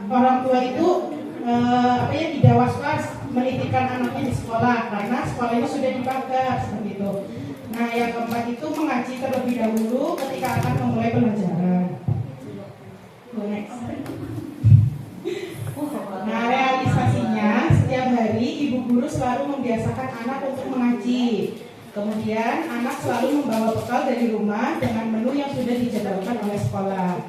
orang tua itu tidak was-was menitipkan anaknya di sekolah karena sekolahnya sudah dipagar seperti itu. Nah, yang keempat itu mengaji terlebih dahulu ketika akan memulai pelajaran. Next. Nah, realisasinya setiap hari ibu guru selalu membiasakan anak untuk mengaji. Kemudian anak selalu membawa bekal dari rumah dengan menu yang sudah dijadwalkan oleh sekolah.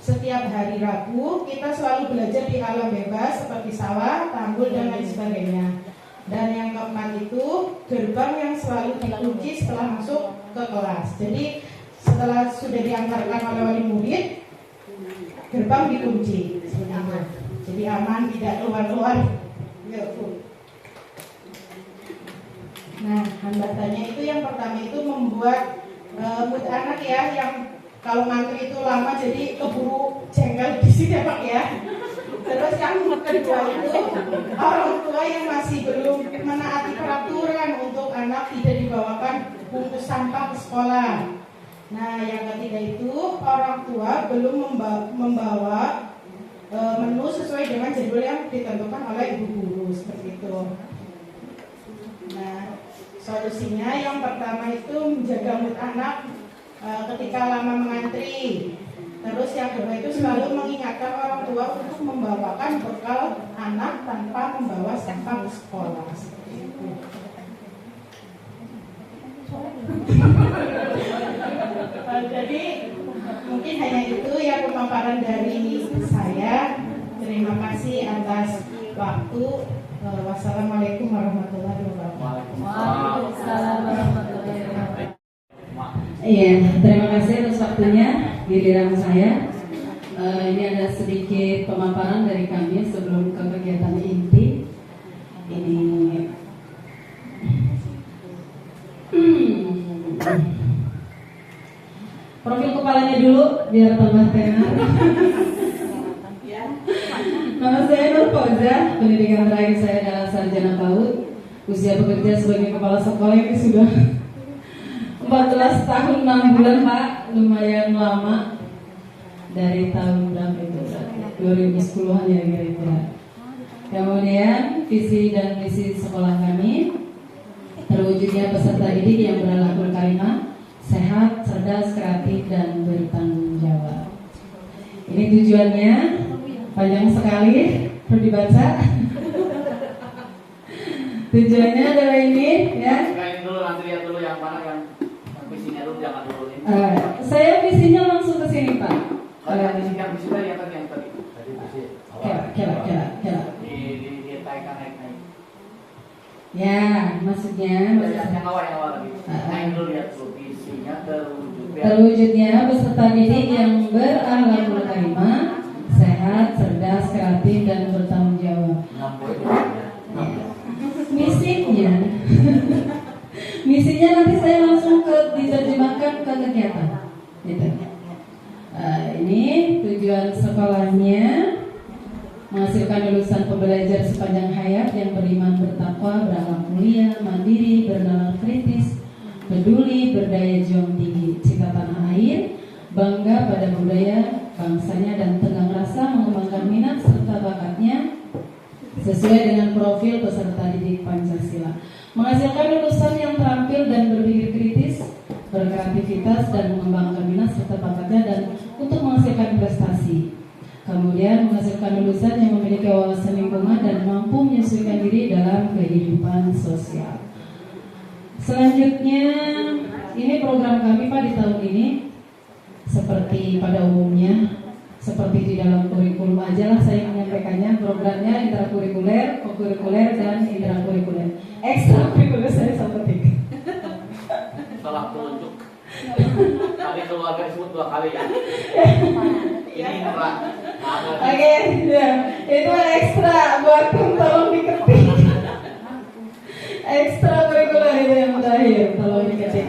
Setiap hari Rabu kita selalu belajar di alam bebas seperti sawah, tanggul dan lain sebagainya. Dan yang keempat itu gerbang yang selalu dikunci setelah masuk ke kelas. Jadi setelah sudah diantarkan oleh wali murid, gerbang dikunci. Jadi aman, tidak keluar-keluar. Nah, hambatannya itu yang pertama itu membuat mood anak ya, yang kalau ngantri itu lama jadi keburu jengkel di sini ya Pak ya. Terus yang kedua itu orang tua yang masih belum menaati peraturan untuk anak tidak dibawakan bungkus sampah ke sekolah. Nah, yang ketiga itu orang tua belum membawa menu sesuai dengan jadwal yang ditentukan oleh ibu guru seperti itu. Nah, solusinya yang pertama itu menjaga mood anak ketika lama mengantri. Terus yang kedua itu selalu mengingatkan orang tua untuk membawakan bekal anak tanpa membawa sampah ke sekolah. Seperti itu. Jadi mungkin hanya itu ya pemaparan dari saya. Terima kasih atas waktu. Wassalamualaikum warahmatullahi wabarakatuh. Waalaikumsalam warahmatullahi wabarakatuh. Iya, terima kasih atas waktunya. Giliran saya. Ini ada sedikit pemaparan dari kami sebelum ke kegiatan inti. Ini profil kepalanya dulu biar tambah tenar. Nama saya Nur Fauza, pendidikan terakhir saya adalah sarjana PAUD. Usia bekerja sebagai kepala sekolah ini sudah 14 tahun 6 bulan Pak, lumayan lama. Dari tahun berapa itu? 2010-an ya kira-kira. Kemudian visi dan misi sekolah kami terwujudnya peserta didik yang berakhlakul karimah, sehat, cerdas, kreatif, dan bertanggung jawab. Ini tujuannya panjang sekali, perlu dibaca. Tujuannya adalah ini, ya. Ini dulu, nanti lihat dulu yang mana yang visinya dulu, jangan dulu ini. Saya visinya langsung ke sini Pak. Visinya yang tadi yang tadi. Kira. Ditaikkan naik. Ya, maksudnya Yang awal lagi. Naik dulu lihat dulu visinya terwujudnya peserta didik yang berakhlakul karimah, sehat, cerdas, kreatif, dan bertanggung jawab. Misinya nanti saya langsung diterjemahkan ke kegiatan. Gitu. Ini tujuan sekolahnya menghasilkan lulusan pembelajar sepanjang hayat yang beriman, bertakwa, berakhlak mulia, mandiri, bernalar kritis, peduli, berdaya juang tinggi, cinta tanah air, bangga pada budaya bangsanya, dan tegang rasa mengembangkan minat serta bakatnya sesuai dengan profil peserta didik Pancasila. Menghasilkan lulusan yang terampil dan berpikir kritis, berkreativitas, dan mengembangkan minat serta bakatnya dan untuk menghasilkan prestasi. Kemudian menghasilkan lulusan yang memiliki wawasan lingkungan dan mampu menyesuaikan diri dalam kehidupan sosial. Selanjutnya, ini program kami Pak di tahun ini seperti pada umumnya seperti di dalam kurikulum aja lah saya menyampaikannya. Programnya intrakurikuler, kokurikuler, dan intrakurikuler. Ekstrakurikuler saya sampai 3. Salah telunjuk. Tadi keluarga disebut 2 kali ya. Ini Pak. Oke, ya. Itu ekstra buat tolong diketik. Ekstrakurikuler itu yang terakhir, tolong diketik.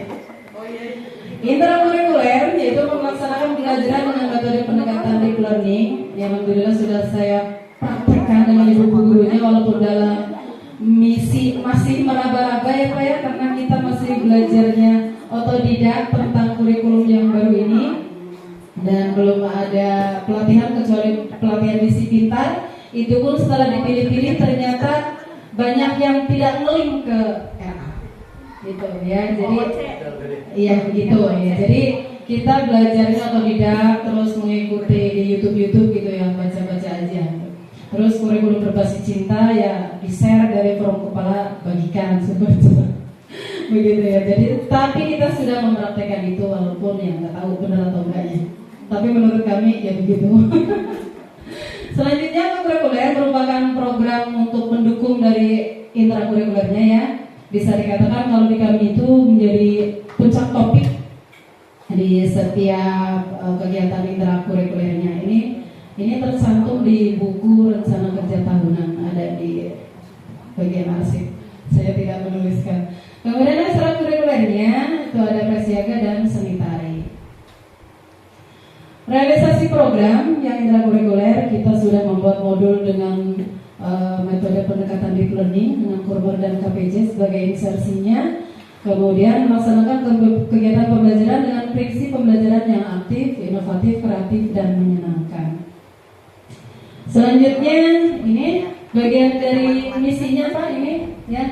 Intrakurikuler yaitu melaksanakan pembelajaran dengan metode pendekatan deep learning yang alhamdulillah sudah saya praktekkan dengan ibu gurunya walaupun dalam misi masih meraba-raba ya Pak ya, karena kita masih belajarnya otodidak tentang kurikulum yang baru ini dan belum ada pelatihan kecuali pelatihan misi pintar. Itu pun setelah dipilih-pilih ternyata banyak yang tidak ngeling ke RA gitu ya, jadi iya begitu ya. Jadi kita belajarnya otodidak terus mengikuti di YouTube gitu ya, baca-baca aja. Terus kurikulum berbasis cinta ya di-share dari forum kepala bagikan seperti itu. Begitu ya. Jadi tapi kita sudah mempraktekkan itu walaupun ya nggak tahu benar atau enggaknya. Tapi menurut kami ya begitu. Selanjutnya kurikuler merupakan program untuk mendukung dari intrakurikulernya ya. Bisa dikatakan kalau di kami itu menjadi puncak topik di setiap kegiatan intrakurikulernya. Ini tercantum di buku rencana kerja tahunan, ada di bagian arsip. Saya tidak menuliskan. Kemudian ekstrakurikulernya itu ada prasiaga dan seni tari. Realisasi program yang intrakurikuler kita sudah membuat modul dengan metode pendekatan deep learning dengan Kurmer dan KPJ sebagai insersinya. Kemudian melaksanakan kegiatan pembelajaran dengan prinsip pembelajaran yang aktif, inovatif, kreatif, dan menyenangkan. Selanjutnya ini bagian dari misinya Pak ini ya.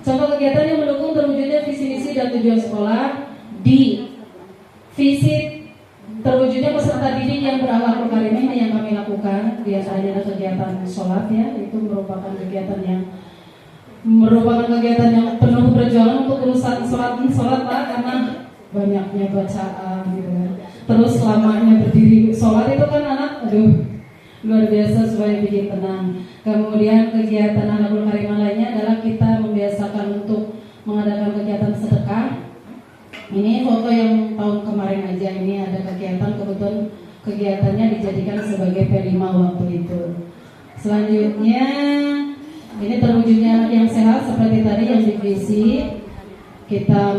Contoh kegiatan yang mendukung terwujudnya visi misi dan tujuan sekolah di visi terwujudnya peserta didik yang berakhlak karimah yang kami lakukan. Biasanya ada kegiatan sholat ya, itu merupakan kegiatan yang penuh perjuangan untuk urusan sholat Pak, karena banyaknya bacaan gitu kan. Terus lamanya berdiri sholat itu kan anak, luar biasa supaya bikin tenang. Kemudian kegiatan akhlakul karimah lainnya adalah kita membiasakan untuk mengadakan kegiatan sedekah. Ini foto yang tahun kemarin aja, ini ada kegiatan, kebetulan kegiatannya dijadikan sebagai P5 waktu itu. Selanjutnya ini terwujudnya yang sehat seperti tadi yang divisi. Kita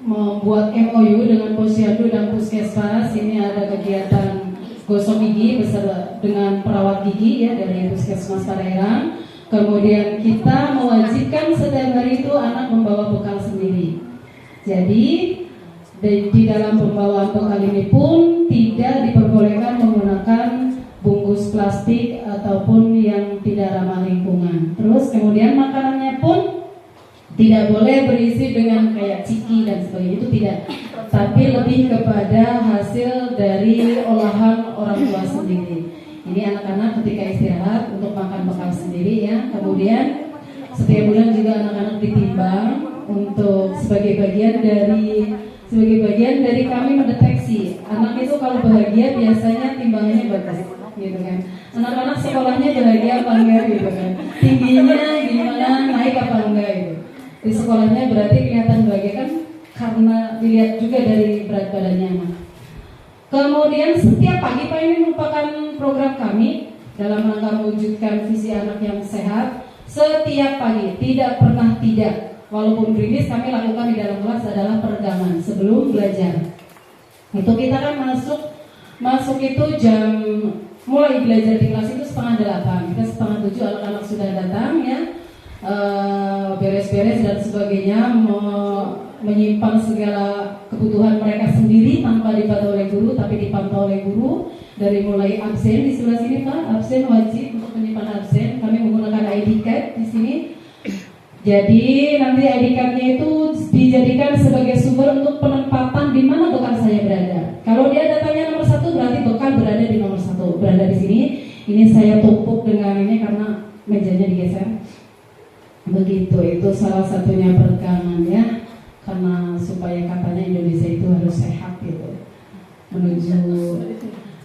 membuat MOU dengan Posyandu dan Puskesmas. Ini ada kegiatan gosok gigi beserta dengan perawat gigi ya dari Puskesmas Parahirang. Kemudian kita mewajibkan setiap hari itu anak membawa bekal sendiri. Jadi di dalam pembawaan bekal ini pun tidak diperbolehkan menggunakan bungkus plastik ataupun yang tidak ramah lingkungan. Terus kemudian makanannya pun tidak boleh berisi dengan kayak ciki dan sebagainya, itu tidak. Tapi lebih kepada hasil dari olahan orang tua sendiri. Ini anak-anak ketika istirahat untuk makan bekal sendiri ya. Kemudian setiap bulan juga anak-anak ditimbang untuk sebagai bagian dari kami mendeteksi anak itu kalau bahagia biasanya timbangannya bagus gitu kan. Anak-anak sekolahnya bahagia apa enggak gitu kan, tingginya gimana, naik apa enggak gitu. Di sekolahnya berarti kelihatan bahagia kan karena dilihat juga dari berat badannya anak. Kemudian setiap pagi Pak, ini merupakan program kami dalam rangka mewujudkan visi anak yang sehat. Setiap pagi tidak pernah tidak, walaupun gerimis, kami lakukan di dalam kelas adalah peregangan sebelum belajar. Itu kita kan masuk itu jam, mulai belajar di kelas itu 7:30. Kita 7:30 anak-anak sudah datang ya, beres-beres dan sebagainya, menyimpan segala kebutuhan mereka sendiri tanpa dipantau oleh guru, tapi dipantau oleh guru. Dari mulai absen di sebelah sini Pak, absen wajib untuk menyimpan absen. Kami menggunakan ID card di sini. Jadi nanti ID card-nya itu dijadikan sebagai sumber untuk penempatan di mana bekal saya berada. Kalau dia datanya nomor 1 berarti bekal berada di nomor 1, berada di sini. Ini saya tumpuk dengan ini karena mejanya digeser. Begitu, itu salah satunya peregangan ya. Karena supaya katanya Indonesia itu harus sehat gitu,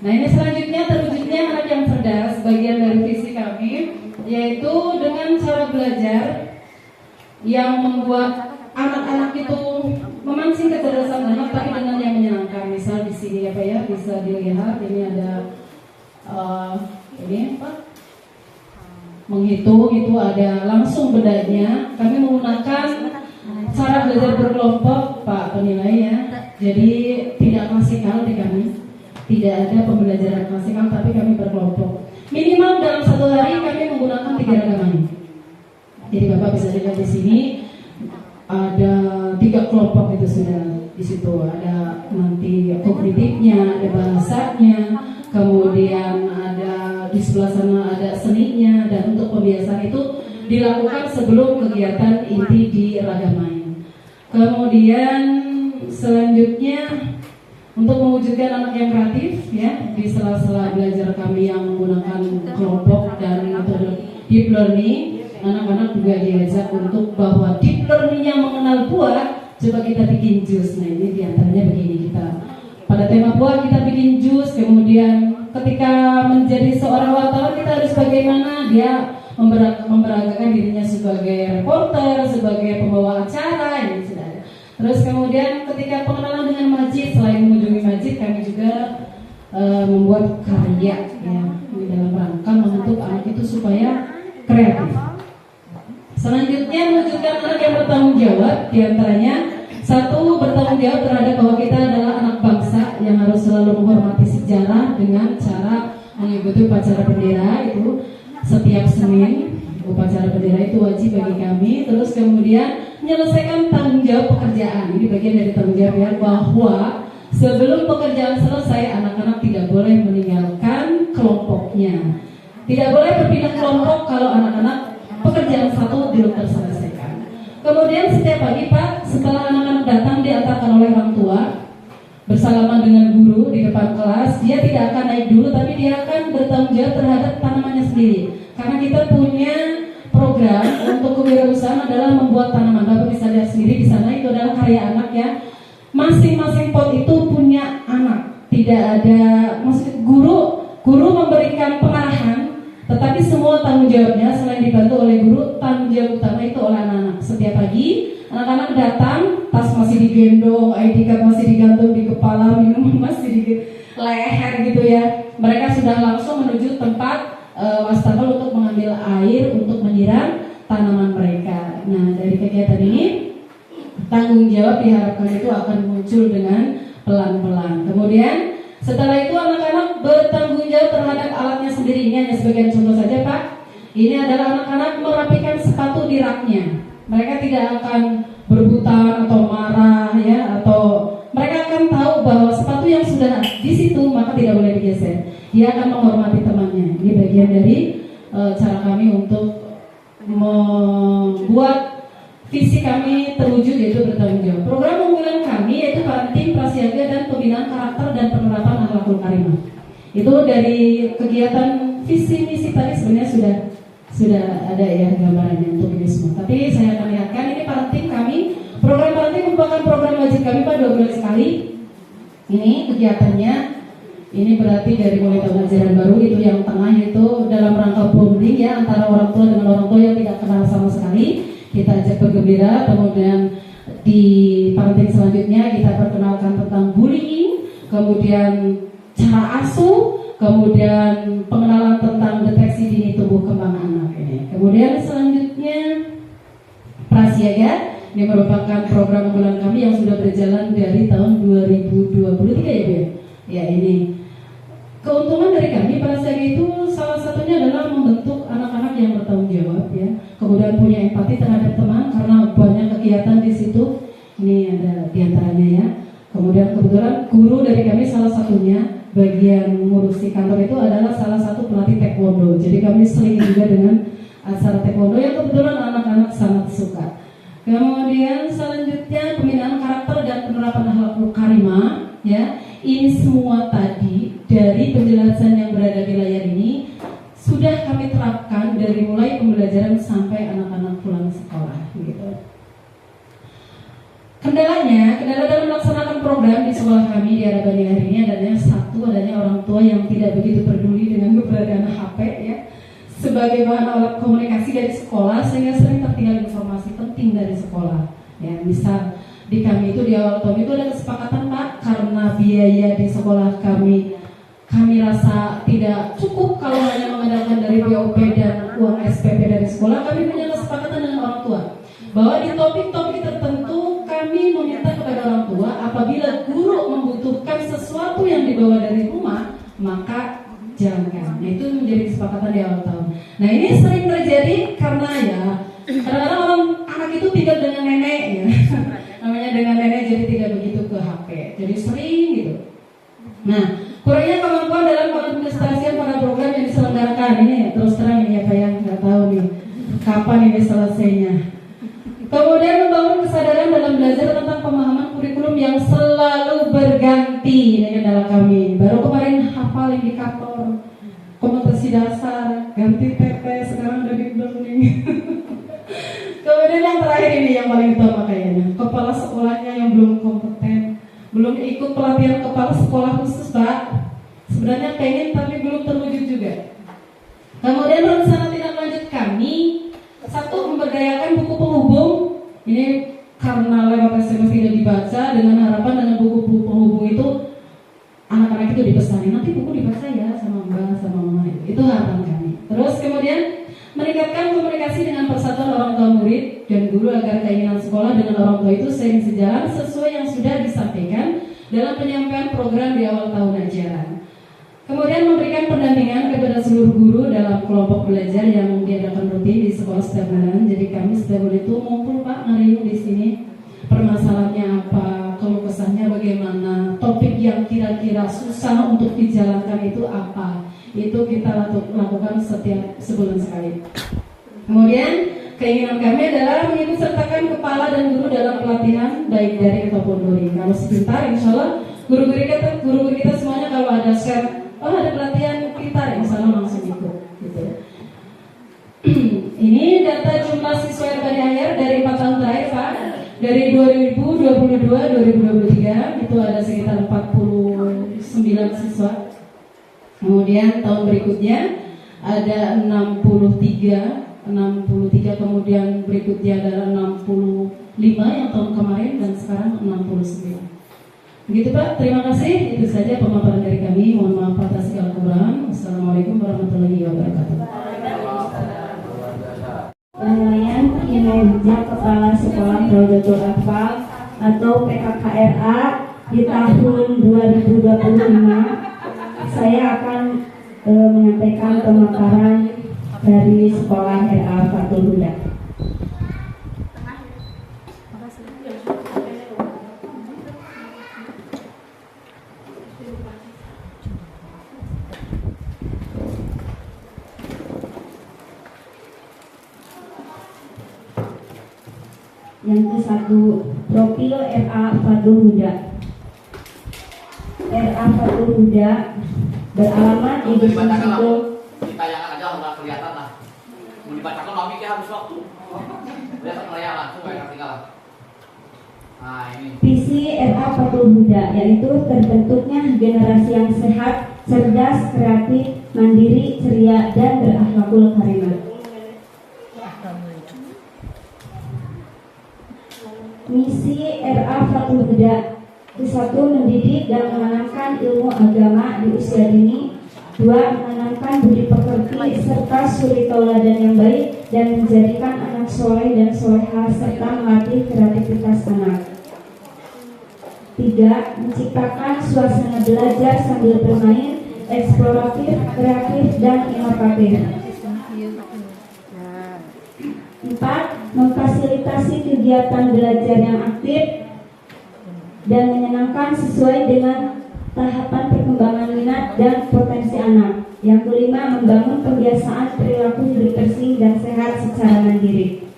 Nah ini selanjutnya terwujudnya anak yang cerdas, bagian dari visi kami, yaitu dengan cara belajar yang membuat anak-anak itu memancing kecerdasan anak, tapi dengan yang menyenangkan. Misal di sini apa ya, bisa dilihat ini ada ini apa? Menghitung itu ada langsung bedanya. Kami menggunakan cara belajar berkelompok, Pak penilai ya. Jadi tidak klasikal di kami, tidak ada pembelajaran klasikal, tapi kami berkelompok. Minimal dalam satu hari kami menggunakan 3 ragaman. Jadi Bapak bisa lihat di sini ada 3 kelompok itu sudah di situ. Ada nanti kognitifnya, ada bahasanya, kemudian ada di sebelah sana ada seninya, dan untuk pembiasaan itu dilakukan sebelum kegiatan inti di ragamain. Kemudian selanjutnya untuk mewujudkan anak yang kreatif ya, di sela-sela belajar kami yang menggunakan kelompok dan metode deep learning, anak-anak juga diajak untuk bahwa deep learning yang mengenal buah, coba kita bikin jus. Nah ini diantaranya begini, kita pada tema buah kita bikin jus. Kemudian ketika menjadi seorang wartawan kita harus bagaimana dia memberagakan dirinya sebagai reporter, sebagai pembawa acara, ini sudah ada. Terus kemudian ketika pengenalan dengan masjid, selain mengunjungi masjid, kami juga membuat karya ya, ini dalam rangka membentuk anak itu supaya kreatif. Selanjutnya mewujudkan anak yang bertanggung jawab, diantaranya 1, bertanggung jawab terhadap bahwa kita adalah anak bangsa yang harus selalu menghormati sejarah dengan cara mengikuti upacara bendera itu setiap Senin. Upacara bendera itu wajib bagi kami. Terus kemudian menyelesaikan tanggung jawab pekerjaan. Ini bagian dari tanggung jawab ya, bahwa sebelum pekerjaan selesai anak-anak tidak boleh meninggalkan kelompoknya. Tidak boleh berpindah kelompok kalau anak-anak pekerjaan satu belum terselesaikan. Kemudian setiap pagi Pak, setelah anak-anak datang diantarkan oleh orang tua bersalaman dengan guru di depan kelas, dia tidak akan naik dulu, tapi dia akan bertanggung jawab terhadap tanamannya sendiri. Karena kita punya program untuk kewirausahaan adalah membuat tanaman. Bapak bisa lihat sendiri di sana itu adalah karya anak ya. Masing-masing pot itu punya anak. Tidak ada maksud guru memberikan pengarahan, tetapi semua tanggung jawabnya selain dibantu oleh guru, tanggung jawab utama itu oleh anak-anak. Setiap pagi anak-anak datang, tas masih digendong, ID card masih digantung di kepala, minuman masih di leher gitu ya. Mereka sudah langsung menuju tempat wastafel untuk mengambil air untuk menyiram tanaman mereka. Nah dari kegiatan ini tanggung jawab diharapkan itu akan muncul dengan pelan-pelan. Kemudian setelah itu anak-anak bertanggung jawab terhadap alatnya sendiri. Ini hanya sebagian contoh saja Pak. Ini adalah anak-anak merapikan sepatu di raknya. Mereka tidak akan berebutan atau marah ya, atau mereka akan tahu bahwa sepatu yang sudah di situ maka tidak boleh digeser. Dia akan menghormati temannya. Ini bagian dari cara kami untuk membuat visi kami terwujud, yaitu bertanggung jawab. Program unggulan kami yaitu parenting, prasiaga, dan pembinaan karakter dan penerapan akhlakul karimah. Itu dari kegiatan visi misi tadi sebenarnya sudah ada ya gambarannya untuk ini semua. Tapi saya akan lihatkan ini parenting kami. Program parenting merupakan program wajib kami Pak 2 bulan sekali. Ini kegiatannya. Ini berarti dari mulai tahun ajaran baru itu yang tengah itu dalam rangka bonding ya antara orang tua dengan orang tua yang tidak kenal sama sekali. Kita ajak bergembira. Kemudian di parenting selanjutnya kita perkenalkan tentang bullying, kemudian cara asuh, kemudian pengenalan tentang deteksi dini tumbuh kembang anak ini. Kemudian selanjutnya prasiaga. Ini merupakan program unggulan kami yang sudah berjalan dari tahun 2023 ya Bu. Ya ini keuntungan dari kami prasiaga itu salah satunya adalah membentuk anak-anak yang bertanggung jawab ya. Kemudian punya empati terhadap teman karena banyak kegiatan di situ. Ini ada diantaranya ya. Kemudian kebetulan guru dari kami salah satunya bagian mengurusi kantor itu adalah salah satu pelatih taekwondo. Jadi kami seling juga dengan acara taekwondo yang kebetulan anak-anak sangat suka. Kemudian selanjutnya pembinaan karakter dan penerapan akhlakul karimah ya. Ini semua tadi dari penjelasan yang berada di layar ini sudah kami terapkan dari mulai pembelajaran sampai anak-anak pulang sekolah gitu. Kendala dalam melaksanakan program di sekolah kami di Arabani hari ini adalah 1, adanya orang tua yang tidak begitu peduli dengan keberadaan HP ya sebagai bahan alat komunikasi dari sekolah, sehingga sering tertinggal informasi penting dari sekolah. Ya, misal di kami itu di awal tahun itu ada kesepakatan Pak, karena biaya di sekolah kami rasa tidak cukup kalau hanya mengandalkan dari BOP dan uang SPP dari sekolah. Kami punya kesepakatan dengan orang tua bahwa di topik-topik tertentu kami meminta kepada orang tua apabila guru membutuhkan sesuatu yang dibawa dari rumah, maka jalankan. Nah, itu menjadi kesepakatan di awal tahun. Nah, ini sering terjadi karena ya kadang-kadang orang anak itu tinggal dengan nenek ya. Namanya dengan nenek jadi tidak begitu ke HP. Jadi sering gitu. Nah, kurangnya kemampuan dalam pengadministrasian pada program yang diselenggarakan ini terus terang ini ya Pak yang nggak tahu nih kapan ini selesainya. Kemudian membangun kesadaran dalam belajar tentang pemahaman kurikulum yang selalu berganti. Ini kendala kami. Baru kemarin hafal indikator, kompetensi dasar, ganti TP, sekarang udah deep learning. Kemudian yang terakhir ini yang paling utama kayaknya, kepala sekolahnya yang belum kompeten, belum ikut pelatihan kepala sekolah khusus Pak. Sebenarnya pengen tapi belum terwujud juga. Kemudian rencana tindak lanjut kami, satu, memberdayakan buku penghubung. Ini karena lewat SMS tidak dibaca, dengan harapan dengan buku-buku penghubung itu anak-anak itu dipesani, nanti buku dibaca ya sama mbak, sama mama. Itu harapan kami. Terus kemudian meningkatkan komunikasi dengan persatuan orang tua murid dan guru agar keinginan sekolah dengan orang tua itu seiring sejalan sesuai yang sudah disampaikan dalam penyampaian program di awal tahun ajaran. Kemudian memberikan pendampingan kepada seluruh guru dalam kelompok belajar yang diadakan rutin di sekolah setiap bulan. Jadi kami setiap bulan itu ngumpul Pak ngariung di sini. Permasalahannya apa, keluh kesahnya bagaimana, topik yang kira-kira susah untuk dijalankan itu apa. Itu kita lakukan setiap sebulan sekali. Kemudian keinginan kami adalah mengikut sertakan kepala dan guru dalam pelatihan baik dari ataupun luring. Kalau sebentar insya Allah guru-guru kita semuanya kalau ada share, oh ada pelatihan pintar, insya Allah langsung ikut gitu. Ini data jumlah siswa yang akhir dari 4 tahun terakhir Pak. Dari 2022-2023 itu ada sekitar 49 siswa. Kemudian tahun berikutnya ada 63, kemudian berikutnya adalah 65 yang tahun kemarin, dan sekarang 69. Begitu Pak, terima kasih. Itu saja pemaparan dari kami. Mohon maaf atas segala kekurangan. Wassalamualaikum warahmatullahi wabarakatuh. Penilaian kinerja Kepala Sekolah Raudatul Atfal atau PKKRA di tahun 2025. Saya akan menyampaikan pemaparan dari Sekolah RA Fathul Huda. Yang ke-1, profil RA Fathul Huda. RA Fathul Huda beralamat di Dusun Situl. Ditayangan aja nggak kelihatan lah. Mau dibacakan logiknya habis waktu. Lihat layar langsung kayak ketinggalan. Nah ini. Visi RA Fathul Huda yaitu terbentuknya generasi yang sehat, cerdas, kreatif, mandiri, ceria, dan berakhlakul karimah. Misi RA Fathul Huda: 1. Mendidik dan menanamkan ilmu agama di usia dini. 2. Menanamkan budi pekerti serta suri tauladan yang baik dan menjadikan anak soleh dan soleha serta melatih kreativitas anak. 3. Menciptakan suasana belajar sambil bermain, eksploratif, kreatif, dan inovatif. 4. Memfasilitasi kegiatan belajar yang aktif dan menyenangkan sesuai dengan tahapan perkembangan minat dan potensi anak. Yang kelima, membangun kebiasaan perilaku hidup bersih dan sehat secara mandiri.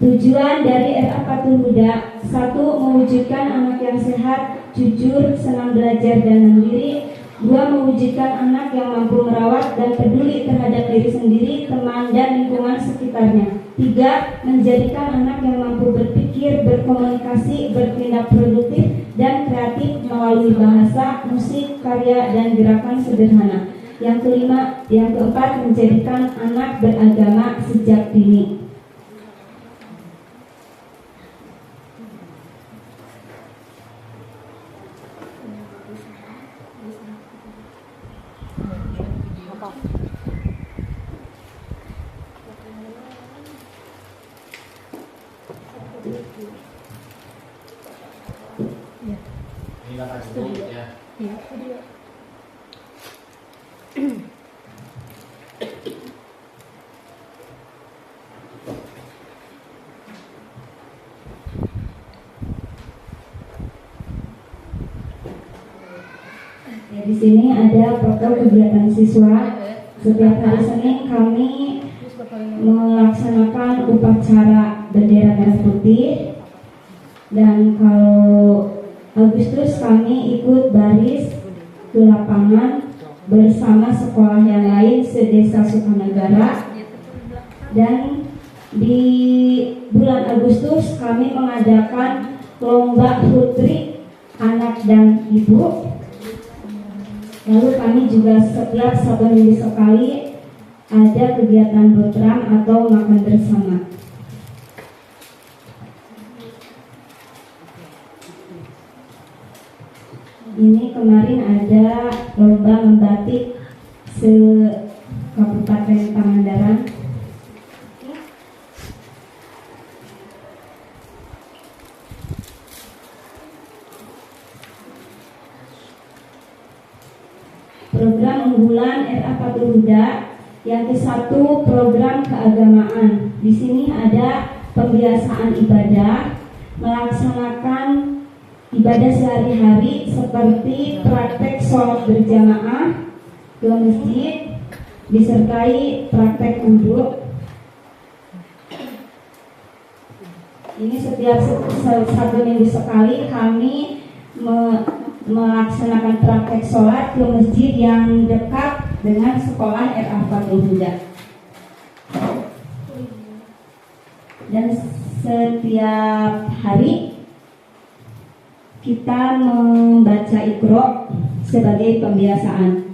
Tujuan dari RA Fathul Huda: 1. Mewujudkan anak yang sehat, jujur, senang belajar dan mandiri. 2. Mewujudkan anak yang mampu merawat dan peduli terhadap diri sendiri, teman, dan lingkungan sekitarnya. 3. Menjadikan anak yang mampu berpikir, berkomunikasi, bertindak produktif, dan kreatif melalui bahasa, musik, karya, dan gerakan sederhana. Yang keempat, menjadikan anak beragama sejak dini. Di sini ada foto kegiatan siswa. Setiap hari Senin kami melaksanakan upacara bendera merah putih, dan kalau Agustus kami ikut baris ke lapangan bersama sekolah yang lain se-Desa Sukanegara. Dan di bulan Agustus kami mengadakan lomba putri anak dan ibu. Lalu kami juga setiap 1 minggu sekali ada kegiatan botram atau makan bersama. Ini kemarin ada lomba membatik se-Kabupaten Pangandaran. Program unggulan RA Patul Huda yang ke-1, program keagamaan. Di sini ada pembiasaan ibadah, melaksanakan ibadah sehari-hari seperti praktek sholat berjamaah ke masjid, disertai praktek wudhu. Ini setiap 1 minggu sekali kami melaksanakan praktek sholat ke masjid yang dekat dengan sekolah RA Patul Huda. Dan setiap hari kita membaca Iqra sebagai pembiasaan.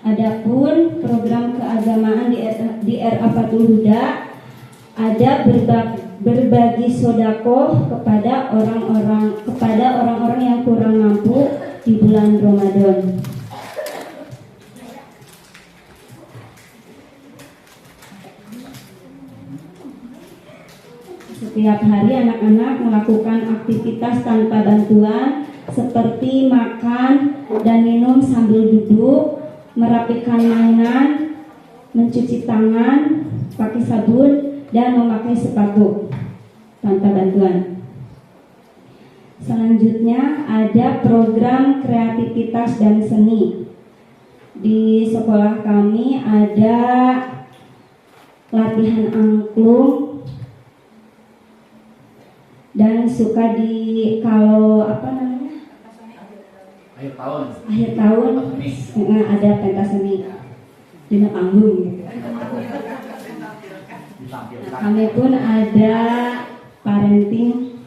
Adapun program keagamaan di RA Patul Huda ada berbagi sodako kepada orang-orang yang kurang mampu di bulan Ramadan. Setiap hari anak-anak melakukan aktivitas tanpa bantuan seperti makan dan minum sambil duduk, merapikan mainan, mencuci tangan, pakai sabun, dan memakai sepatu tanpa bantuan. Selanjutnya ada program kreativitas dan seni. Di sekolah kami ada latihan angklung, dan suka kalau akhir tahun ada pentas seni dengan panggung gitu. Kami pun ada parenting.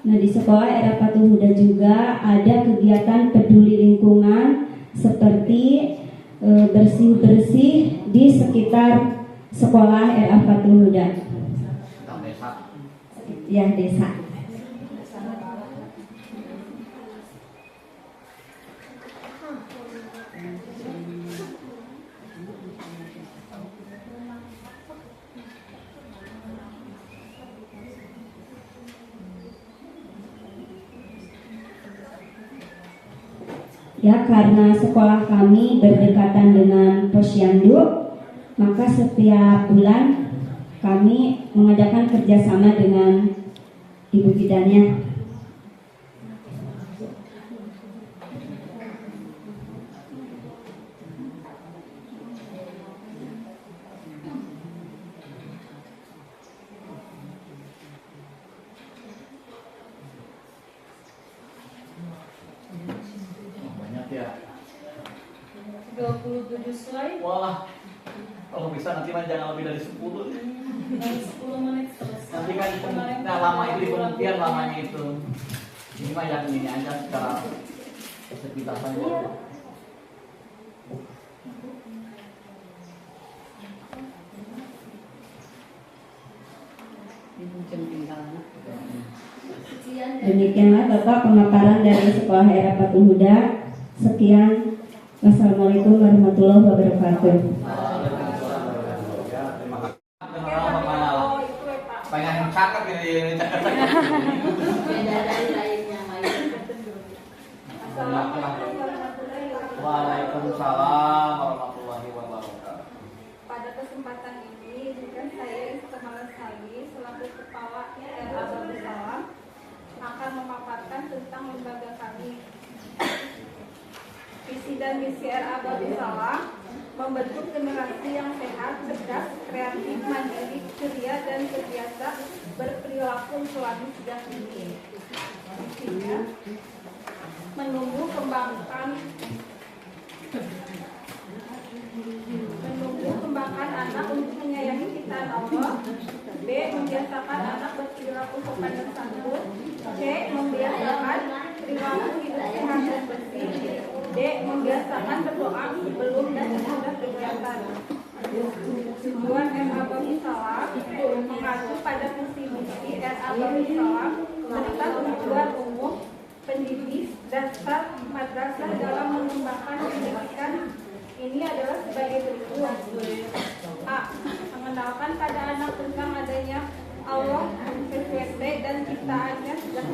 Nah, di sekolah RA Patul Huda juga ada kegiatan peduli lingkungan seperti bersih-bersih di sekitar sekolah RA Patul Huda. Ya, desa. Ya, karena sekolah kami berdekatan dengan Posyandu, maka setiap bulan kami mengadakan kerjasama dengan ibu bidannya. 27 slide. Wah, kalau bisa nanti mah jangan lebih dari 10. Dan 10 menit selesai. Nanti kan nah, lama itu di pengertian lamanya itu. Ini mah yang ini aja secara sekitar saja. Demikianlah Bapak pemaparan dari Sekolah Era Patung Huda. Sekian. Wassalamualaikum warahmatullahi wabarakatuh. Pengen cakep ini cakep. Beda dari lainnya lain. Waalaikumsalam warahmatullahi wabarakatuh. Pada kesempatan ini juga saya Istiqomah Sali selaku kepala RA Babu Salam akan memaparkan tentang lembaga kami. Visi dan misi RA Babu Salam membentuk generasi yang sehat, cerdas, kreatif, mandiri, ceria, dan terbiasa berperilaku Islami sejak dini. Misinya menumbuh kembangkan anak untuk menyayangi ciptaan Allah. B. Membiasakan anak berperilaku sopan dan santun. C. Membiasakan perilaku hidup sehat dan bersih. D. Membiasakan berdoa sebelum dan sesudah kegiatan. Tujuan RA Babu Salam mengacu pada visi misi RA Babu Salam serta tujuan umum pendidik dasar madrasah dalam mengembangkan pendidikan ini adalah sebagai berikut. A. Mengenalkan pada anak tentang adanya Allah, sesuatu dan ciptaannya sejak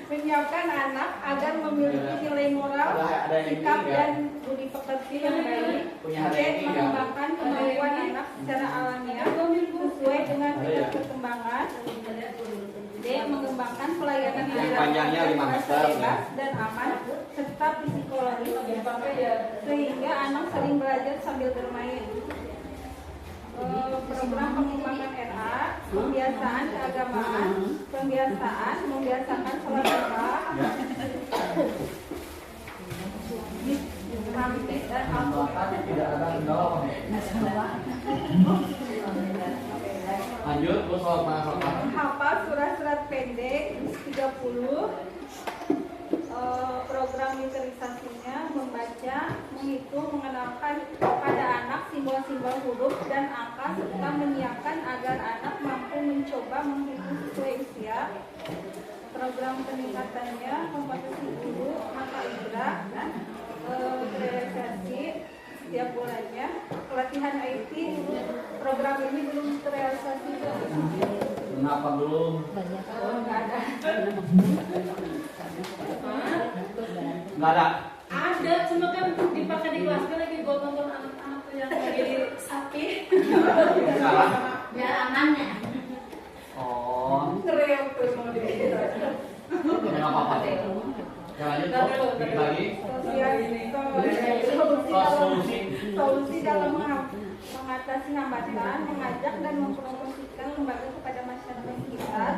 menyiapkan anak agar memiliki nilai moral, sikap dan budi pekerti yang baik. C. Mengembangkan kemampuan anak secara alamiah sesuai dengan tingkat perkembangan. D. Mengembangkan pelayanan panjangnya 5 meter bebas dan aman serta psikologis sehingga anak sering belajar sambil bermain. Program pengembangan RA, pembiasaan keagamaan, membiasakan sholat Jumat, Ramli dan tidak ada kendala. Lanjut, terus soal hafal surat-surat pendek 30. Program literisasinya membaca, menghitung, mengenalkan pada anak simbol-simbol huruf dan angka serta menyiapkan agar anak mampu mencoba menghitung sesuai usia. Program peningkatannya kompetisi guru, mata ibadah, realisasi setiap bulannya. Pelatihan IT, program ini belum terrealisasi. Kenapa belum? Nggak ada. Nggak ada. Ada, cuma kan dipakai di kelas kan lagi buat nonton anak-anak tuh yang lagi sapi. Sekarang? Biar amannya. Oh, Keren tuh mau dibikin. nggak apa-apa. Ya lanjut, dikit lagi. Solusi dalam mengatasi hambatan, mengajak dan mempromosikan lembaga kepada masyarakat sekitar.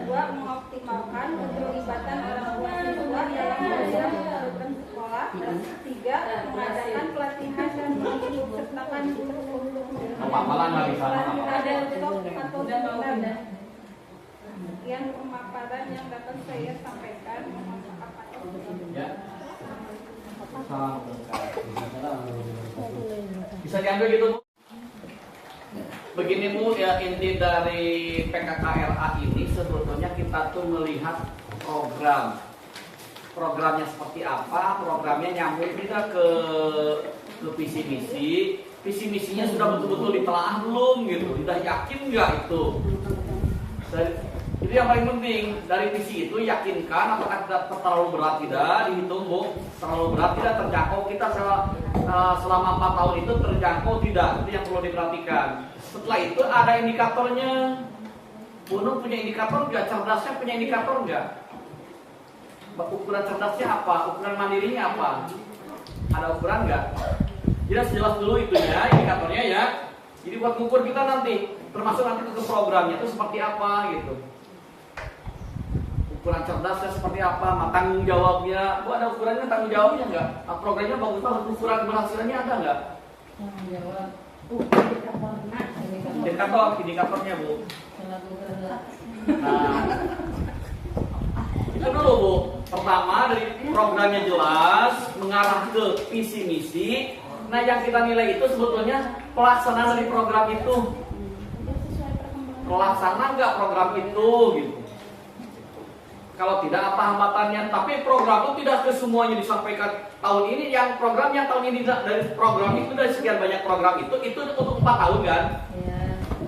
2. Mengoptimalkan keterlibatan orang tua siswa dalam program sekolah. 3. Mengadakan pelatihan dan mengikut sertakan guru-guru. Pemaparan nggak bisa. Ada untuk atau tidak. Yang pemaparan yang dapat saya sampaikan Ya. Bisa diambil gitu Bu? Begini Bu, ya inti dari PKKRA ini sebetulnya kita tuh melihat programnya seperti apa, programnya nyambung tidak ke visi misi. Visi misinya sudah betul-betul ditelaah belum gitu, sudah yakin nggak itu? Itu yang paling penting dari visi itu, yakinkan apakah tidak terlalu berat, tidak dihitung Bu, terlalu berat tidak terjangkau kita selama 4 tahun itu terjangkau tidak, itu yang perlu diperhatikan. Setelah itu ada indikatornya. Bu Nur punya indikator nggak? Cerdasnya punya indikator nggak? Ukuran cerdasnya apa? Ukuran mandirinya apa? Ada ukuran nggak? Jelas dulu itunya, indikatornya ya. Jadi buat ngukur kita nanti, termasuk nanti ke programnya itu seperti apa gitu. ukuran cerdasnya seperti apa, tanggung jawabnya. Bu, ada ukurannya, tanggung jawabnya nggak? Programnya bagus banget, ukuran keberhasilannya ada nggak? Tanggung jawab. Indikatornya Bu. Nah, itu dulu Bu. Pertama dari programnya jelas, mengarah ke visi misi. Nah yang kita nilai itu sebetulnya pelaksanaan dari program itu. Pelaksana nggak program itu gitu. Kalau tidak apa hambatannya, tapi program itu tidak semuanya disampaikan tahun ini. Yang program yang tahun ini dari program itu dari sekian banyak program itu untuk 4 tahun kan.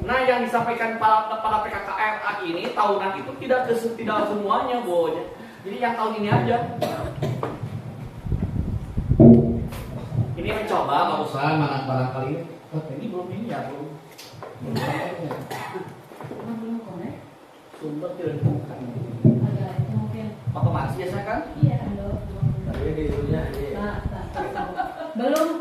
Nah yang disampaikan pada PKKRA ini tahunan itu tidak semuanya Bu. Jadi yang tahun ini aja. Ini mencoba barusan mana barangkali ini belum ini ya belum. Sumber tidak bukan. Otomatis biasa kan? Iya. Belum.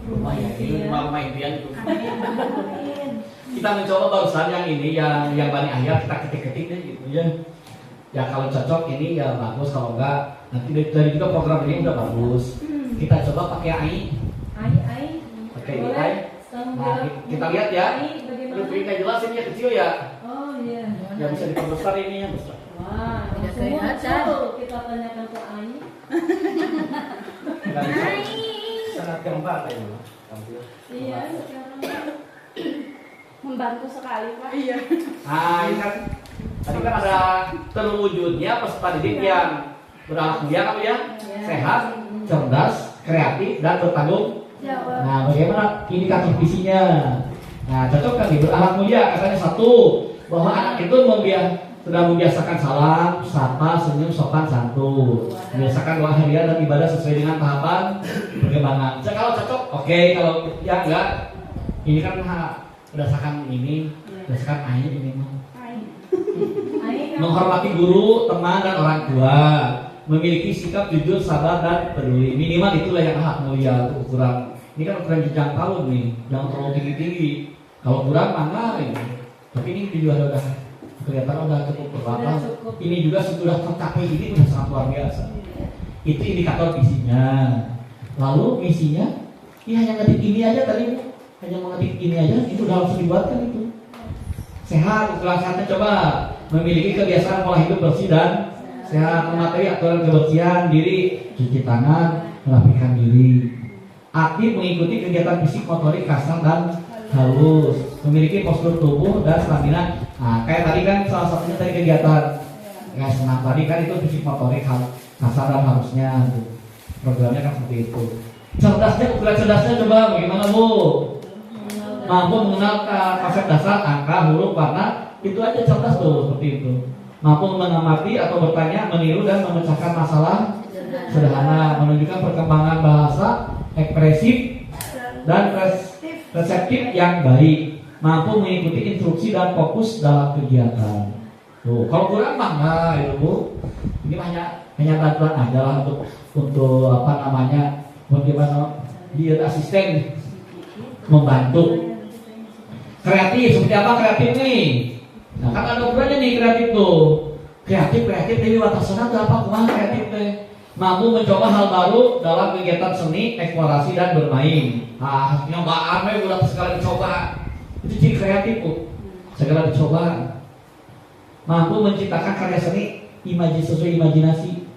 Lumayan, ini rumah impian itu. Kita mencoba barusan yang ini, yang Bani Ahyar kita ketik-ketik deh gitu ya. Ya kalau cocok ini ya bagus, kalau enggak nanti dari juga program ini udah bagus. Kita coba pakai AI. Pakai AI. Nah, kita lihat ya. Lebih kayak jelas ini yang kecil ya. Oh iya. Yang bisa diperbesar ini yang besar. Wah, Tidak semua sehat, tahu. Kita tanyakan ke Ai. Sangat gampang ya. Iya, sekarang Membantu sekali Pak. Iya. Nah, ini kan tadi kan ada terwujudnya peserta didik yang berakhlak mulia kan Bu ya? Sehat, cerdas, kreatif dan bertanggung. Nah, bagaimana indikator visinya? Nah, cocok kan nih berakhlak mulia katanya 1 bahwa anak itu sudah membiasakan salam, sapa, senyum, sopan, santun. Membiasakan doa harian dan ibadah sesuai dengan tahapan perkembangan. Kalau cocok, oke. Kalau ya enggak, ini kan berdasarkan AI ini mah. Menghormati guru, teman dan orang tua, memiliki sikap jujur, sabar dan peduli. Minimal itulah yang hak mulia ukuran. Ini kan ukuran jenjang tahun nih, jangan terlalu tinggi-tinggi. Kalau kurang mana ini? Tapi ini juga udah kelihatan udah cukup berapa. Ini juga sudah tercapai, ini sudah sangat luar biasa. Itu indikator visinya. Lalu misinya, ini hanya ngetik ini aja tadi, hanya mengetik ini aja, itu udah langsung dibuatkan itu. Sehat, ukuran sehatnya coba memiliki kebiasaan pola hidup bersih dan sehat, mematuhi aturan kebersihan diri, cuci tangan, merapikan diri. Aktif mengikuti kegiatan fisik, motorik, kasar dan halus, memiliki postur tubuh dan stamina. Nah, kayak tadi kan salah satunya dari kegiatan kayak senam tadi kan itu fisik, motorik, kasar dan halusnya. Programnya kan seperti itu. Cerdasnya, ukuran cerdasnya coba bagaimana Bu? Mampu mengenal konsep dasar, angka, huruf, warna, itu aja cerdas tuh seperti itu. Mampu mengamati atau bertanya, meniru dan memecahkan masalah sederhana, menunjukkan perkembangan bahasa, ekspresif dan reseptif yang baik, mampu mengikuti instruksi dan fokus dalam kegiatan. Tuh, kalau kurang mah enggak itu Bu. Ini hanya bantuan aja lah untuk apa namanya, bagaimana dia asisten membantu. Kreatif, seperti apa kreatif nih? Nah kan ada ukurannya nih kreatif tuh. Kreatif dari watasana tuh apa? Kumaha kreatif teh? Mampu mencoba hal baru dalam kegiatan seni, eksplorasi dan bermain. Ah, nyobaan we udah segala dicoba. Itu jadi kreatif Bu. Segala dicoba. Mampu menciptakan karya seni sesuai imajinasi.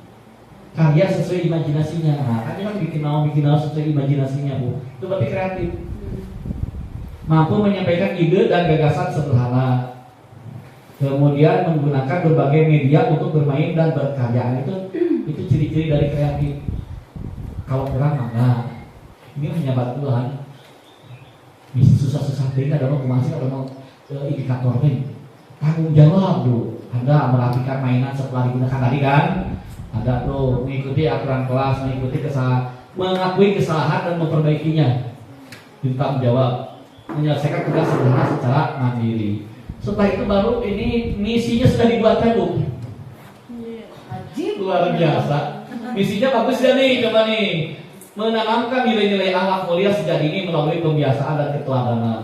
Karya sesuai imajinasinya. Nah, kan dia bikin naon sesuai imajinasinya Bu. Itu berarti kreatif. Mampu menyampaikan ide dan gagasan sederhana. Kemudian menggunakan berbagai media untuk bermain dan berkarya. Itu ciri-ciri dari kreatif. Kalau kurang mana? Ini hanya bantuan. Bisa susah-susah deh, ada mau masih ada mau indikatornya. Tanggung jawab tuh. Anda merapikan mainan setelah digunakan tadi kan? Ada tuh mengikuti aturan kelas, mengakui kesalahan dan memperbaikinya. Tanggung jawab. Menyelesaikan tugas sederhana secara mandiri. Setelah itu baru ini misinya sudah dibuatkan Bu. Luar biasa. Misinya bagus ya nih, coba nih. menanamkan nilai-nilai akhlak mulia sejak dini melalui pembiasaan dan keteladanan,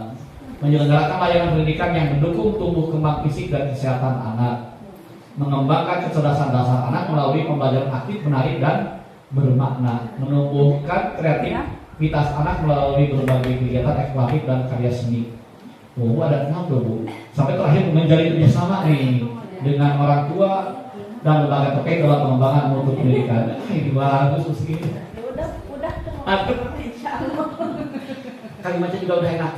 menyelenggarakan layanan pendidikan yang mendukung tumbuh kembang fisik dan kesehatan anak, mengembangkan kecerdasan dasar anak melalui pembelajaran aktif, menarik dan bermakna, menumbuhkan kreativitas anak melalui berbagai kegiatan eksklusif dan karya seni. Oh, ada 6 tuh, Bu. Sampai terakhir menjalin kerjasama nih dengan orang tua dan lembaga terkait dalam pengembangan mutu pendidikan. Ini bagus ini. Kalimatnya juga udah enak.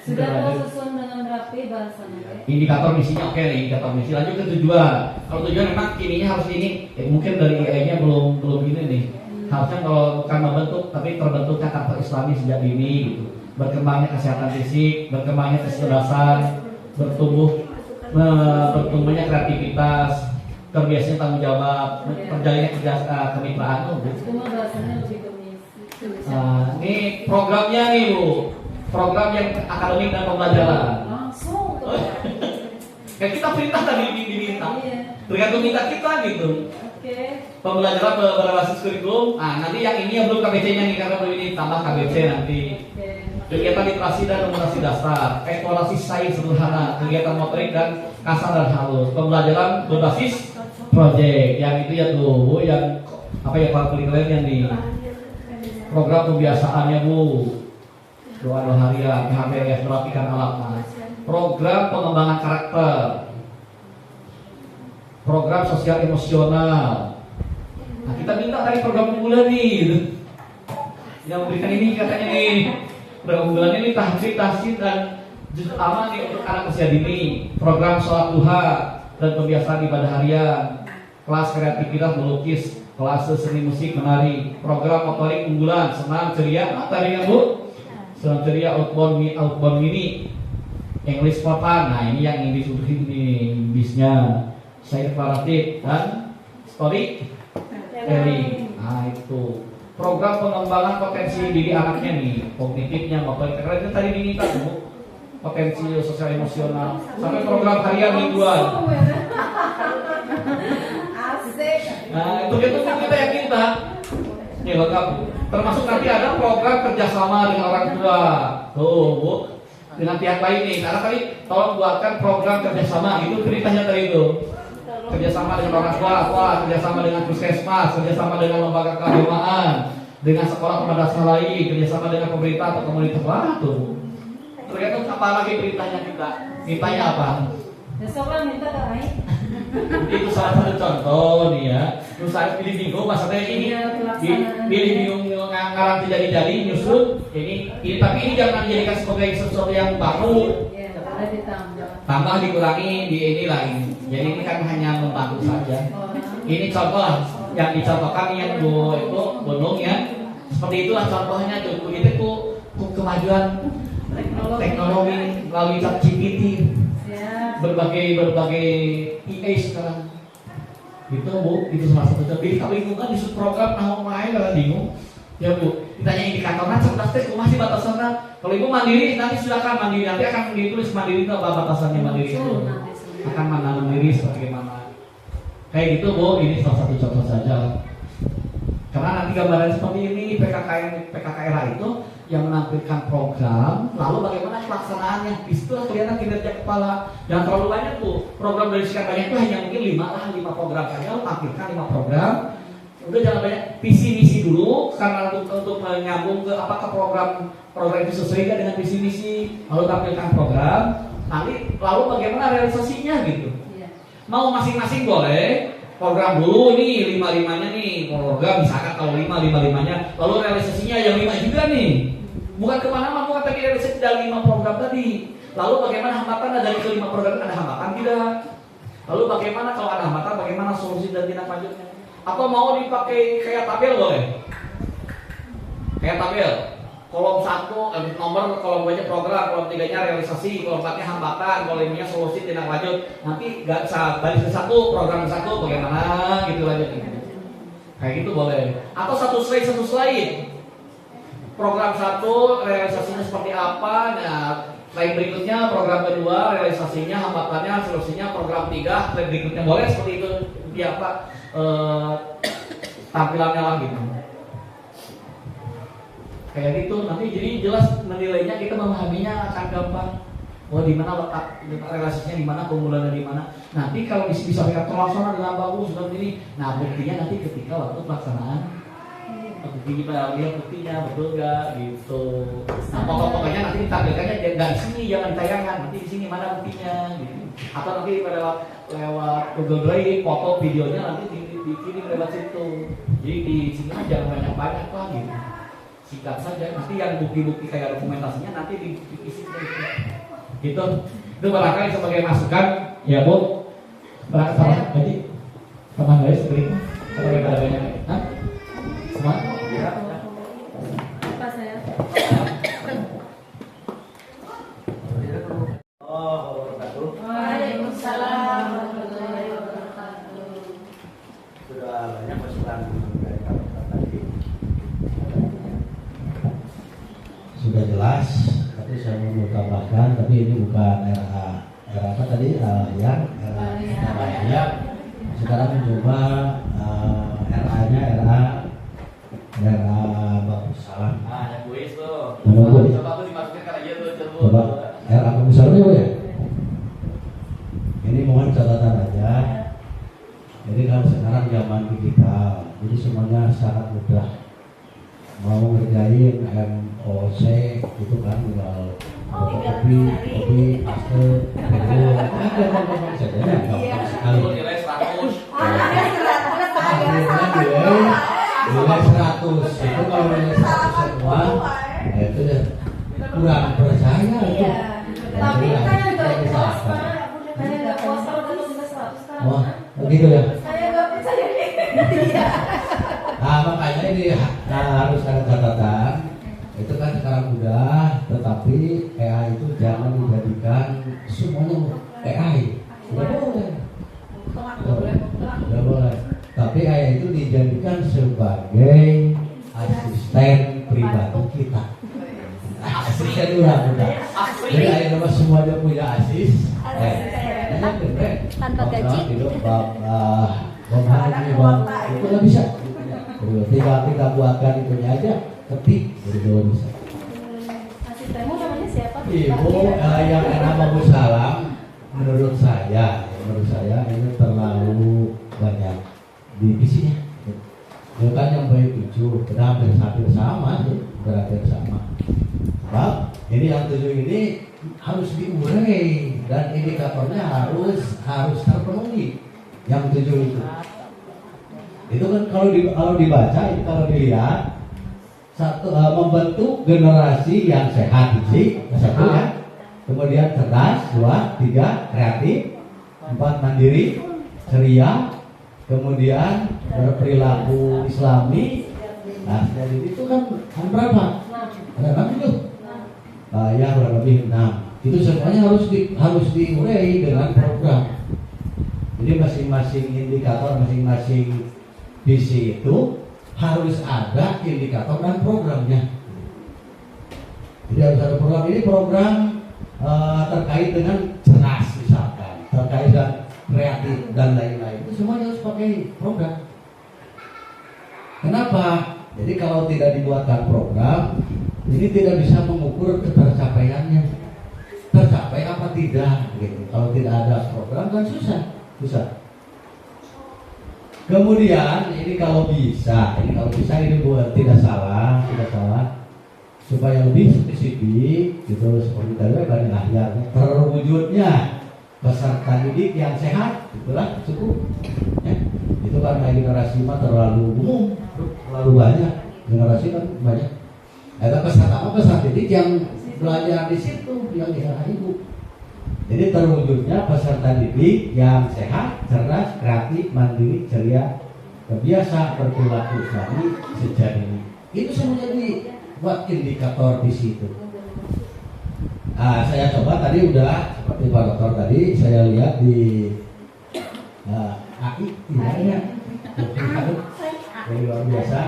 Sudah tersusun dengan rapi bahasanya. Indikator misinya oke nih, indikator misi. Lanjut ke tujuan. Kalau tujuan memang ininya harus ini, mungkin dari AI-nya belum ini nih. Harusnya kalau bukan membentuk, tapi terbentuknya karakter Islami sejak dini gitu. Berkembangnya kesehatan fisik, berkembangnya kecerdasan, bertumbuhnya kreativitas, terbiasanya tanggung jawab, terjalinnya kemitraan tuh. Cuma bahasanya lebih ke misi. Ini programnya nih Bu, program yang akademik dan pembelajaran. Langsung tuh. Kayak kita perintah tadi diminta, tergantung minta kita gitu. Oke. Pembelajaran berbasis kurikulum. Nanti yang ini yang belum KBC-nya nih karena belum ini tambah KBC nanti. Kegiatan literasi dan numerasi dasar, eksplorasi sains sederhana, kegiatan motorik dan kasar dan halus, pembelajaran berbasis proyek. Yang itu ya tuh, Bu, yang apa ya kurikulernya nih. Program pembiasaannya Bu, doa harian, PHBS merapikan alat. Program pengembangan karakter, program sosial emosional. Kita minta dari program unggulan nih, gitu. Yang memberikan ini katanya nih. Program unggulan ini tahfidz dan juz amal nih untuk anak usia dini. Program sholat duha dan pembiasaan ibadah harian, kelas kreativitas melukis, kelas seni musik menari, program motorik unggulan, senam ceria, tadi Bu, senam ceria outbound mini, English Spontan. Nah ini yang English untuk ini bisnya, saya deklaratif dan story telling. Nah itu program pengembangan potensi diri anaknya nih, kognitifnya, motorik, karena itu tadi diminta Bu, potensi sosial emosional, sampai program harian mingguan. Asik. Nah itu kita yang kita nih lengkap, termasuk nanti ada program kerjasama dengan orang tua tuh Bu, dengan pihak lain nih, karena tadi tolong buatkan program kerjasama, itu ceritanya tadi itu kerjasama dengan orang tua, kerjasama dengan puskesmas, kerjasama dengan lembaga keagamaan, dengan sekolah madrasah lain, kerjasama dengan pemerintah atau komunitas. Wah tuh, tergantung apa lagi perintahnya kita. Mintanya apa? Besok lah minta ke Aing. Itu salah satu contoh nih ya. Terus saya pilih bingung, maksudnya ini pilih bingung ngarang jadi nyusun. Ini tapi ini jangan dijadikan sebagai sesuatu yang baru. Ya, boleh ditambah. Tambah dikurangi di ini lain. Jadi ini kan hanya membantu saja. Ini contoh yang dicontohkan yang Bu itu gunung ya. Seperti itulah contohnya tuh. Itu kemajuan teknologi melalui ChatGPT. Berbagai IA sekarang. Itu Bu, itu salah satu. Jadi kalau lingkungan disebut program main kalau bingung. Ya Bu, ditanya indikatornya cerdas teh masih batasannya. Kalau Ibu mandiri nanti silakan mandiri, nanti akan ditulis mandiri itu apa batasannya mandiri itu. Akan mana mandiri seperti mana. Kayak gitu Bu, ini salah satu contoh saja. Karena nanti gambaran seperti ini PKKRA itu yang menampilkan program, lalu bagaimana pelaksanaannya. Disitulah kelihatan kinerja kepala. Jangan terlalu banyak Bu. Program dari sekian banyak itu hanya mungkin 5 program saja. Tampilkan 5 program. Udah jangan banyak visi misi dulu karena untuk menyambung ke apakah program itu sesuai dengan visi misi. Lalu tampilkan program. Nanti lalu bagaimana realisasinya gitu. Mau masing-masing boleh. Program dulu nih 5-5-nya nih program misalkan kalau 5-5-5-nya lalu realisasinya yang 5 juga nih, bukan kemana-mana, bukan tadi realisasi dari 5 program tadi. Lalu bagaimana hambatan dari ke 5 program, ada hambatan tidak? Lalu bagaimana kalau ada hambatan, bagaimana solusi dan tindak lanjutnya? Atau mau dipakai kayak tabel boleh? Kayak tabel kolom 1 nomor, kolom 2 nya program, kolom 3 nya realisasi, kolom 4 nya hambatan, kolom 5 nya solusi tindak lanjut. Nanti gak bisa balik ke 1 program 1 bagaimana gitu lanjutnya. Kayak gitu boleh. Atau satu slide program 1 realisasinya seperti apa. Nah slide berikutnya program kedua realisasinya, hambatannya, solusinya, program 3 slide berikutnya boleh seperti itu. Dia apa tampilannya lah gitu. kayak gitu. Nanti jadi jelas menilainya, kita memahaminya akan gampang. Oh, di mana letak relasinya, di mana keunggulannya di mana. Nanti kalau bisa mereka terlaksana dengan bagus dan ini, nah buktinya nanti ketika waktu pelaksanaan, bukti kita lihat buktinya betul gak gitu. Nah pokoknya nanti ditampilkannya nggak di sini, jangan tayangan, nanti di sini mana buktinya gitu. Atau nanti lewat Google Drive, foto videonya nanti dikirim lewat situ. Jadi di sini mah jangan banyak-banyak lah gitu. Singkat saja. Nanti yang bukti-bukti kayak dokumentasinya nanti diisi gitu. Gitu. Itu barangkali sebagai masukan ya Bu. Sama jadi teman guys berikut sebagai banyak. Hah? Semua? Apa saya? Waalaikumsalam warahmatullahi wabarakatuh. Sudah banyak masukan dari kata tadi. Sudah jelas, tapi saya mau tambahkan, tapi ini bukan RA apa tadi? Yang sekarang mencoba RA-nya RA Bagus Salam. Yang buis tuh. Coba aku dimasukin karena dia tuh coba RA Bagus Salam ya. Ini mohon catatan aja. Jadi kalau sekarang zaman digital, jadi semuanya sangat mudah. Mau ngerjain MOC itu kan tinggal kopi, paste, gampang saja ya, gampang sekali. Nilai 100. Nilai 100 itu kalau nilai 100 semua, itu ya kurang percaya itu. Tapi kan yang Tidak bisa. saya nggak puasa udah tulis 100 kan? Wah, begitu ya. Saya nggak percaya nih. Nah makanya ini harus ada catatan. Itu kan sekarang udah, tetapi AI itu jangan dijadikan semuanya AI. Tidak boleh. Tapi AI itu dijadikan sebagai asisten pribadi kita. Asisten udah. Jadi AI nama semuanya punya asis. Tanpa gaji. Itu nggak bisa. Tinggal kita buatkan itunya aja, ketik, baru bisa. Asistenmu namanya siapa? Ibu yang nama Bu Salam, menurut saya ini terlalu banyak divisinya. Bukan yang baik 7, hampir sama sih, hampir sama. Sebab ini yang 7 ini harus diurai dan indikatornya harus terpenuhi. Yang 7 itu. Itu kan kalau dibaca, itu kalau dilihat membentuk generasi yang sehat sih, satu ya. Kemudian cerdas, 2, 3 kreatif, 4 mandiri, ceria, kemudian berperilaku Islami. Nah, dari itu kan berapa? Ada 6 itu. Ya kurang lebih 6. Itu semuanya harus diurai dengan program. Jadi masing-masing indikator, masing-masing visi itu harus ada indikator dan programnya. Jadi harus ada program. Ini program terkait dengan cerdas misalkan, terkait dengan kreatif dan lain-lain. Itu semuanya harus pakai program. Kenapa? Jadi kalau tidak dibuatkan program, ini tidak bisa mengukur ketercapaiannya. Tercapai apa tidak? Gitu. Kalau tidak ada program kan susah. Kemudian ini kalau bisa ini buat tidak salah supaya lebih spesifik gitu seperti tadi banyak akhirnya terwujudnya peserta didik yang sehat itulah cukup ya. Itu karena generasi mah terlalu umum, terlalu banyak generasi kan banyak. Ada peserta didik yang belajar di situ yang diarah ibu. Jadi terwujudnya peserta didik yang sehat, cerdas, kreatif, mandiri, ceria, terbiasa berperilaku Islami sejak ini. Itu semua jadi buat indikator di situ. Nah, saya coba tadi udah seperti Pak Dokter tadi saya lihat di AI, ya, luar biasa.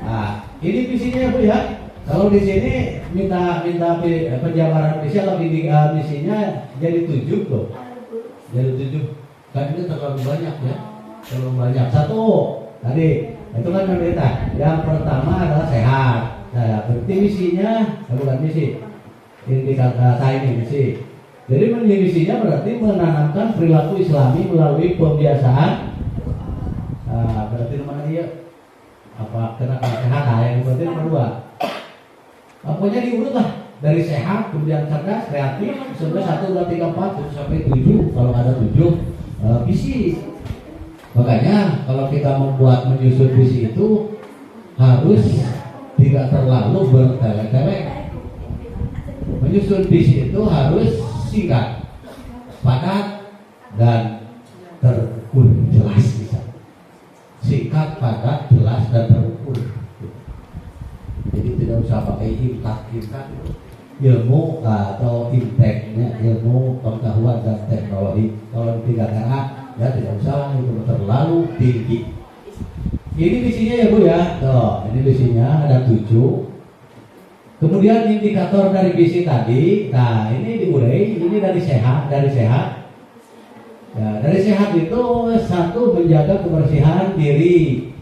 Nah, ini visinya Bu ya. Kalau di sini minta penjabaran misi, kalau di misinya jadi 7 loh. Jadi 7. Kan ini terlalu banyak ya. Terlalu banyak. 1 tadi itu kan menderita. Yang pertama adalah sehat. Nah, berarti misinya, bukan misi, indikator ini misi. Jadi misinya berarti menanamkan perilaku Islami melalui pembiasaan. Nah, berarti nomor dia apa kenapa sehat? Yang berarti nomor 2. Pokoknya diurut lah dari sehat, kemudian cerdas, kreatif, sampai 1, 2, 3, 4 sampai 7. Kalau ada 7 visi. Makanya kalau kita membuat menyusun visi itu harus tidak terlalu bertele-tele. Menyusun visi itu harus singkat, padat, dan terukur, jelas bisa. Singkat, padat, jelas, dan terukur. Jadi tidak usah pakai imtak ilmu atau impactnya, ilmu pengetahuan dan teknologi. Kalau 3TA ya tidak usah itu terlalu tinggi. Ini visinya ya Bu ya. Tuh, ini visinya ada 7. Kemudian indikator dari visi tadi, nah ini diurai, ini dari sehat. Ya, dari sehat itu 1 menjaga kebersihan diri,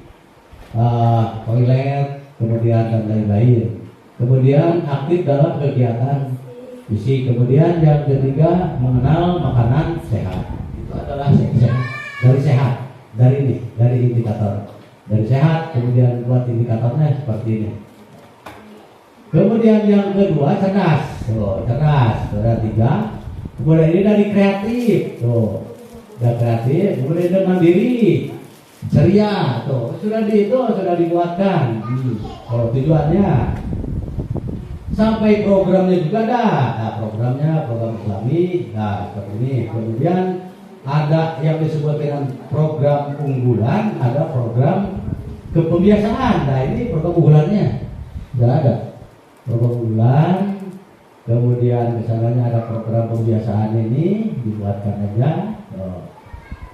toilet, kemudian dan lain-lain. Kemudian aktif dalam kegiatan fisik. Kemudian yang ketiga mengenal makanan sehat. Itu adalah sehat. Dari sehat, dari indikator. Dari sehat, kemudian buat indikatornya seperti ini. Kemudian yang kedua cerdas, cerdas, ada 3. Kemudian ini dari kreatif, udah kreatif. Kemudian dari mandiri, ceria, sudah dibuatkan. Kalau tujuannya, sampai programnya juga ada. Nah, program Islami, nah seperti ini. Kemudian ada yang disebut dengan program unggulan, ada program kepembiasaan. Nah ini program unggulannya sudah ada. Program unggulan, kemudian misalnya ada program pembiasaan ini dibuatkan aja.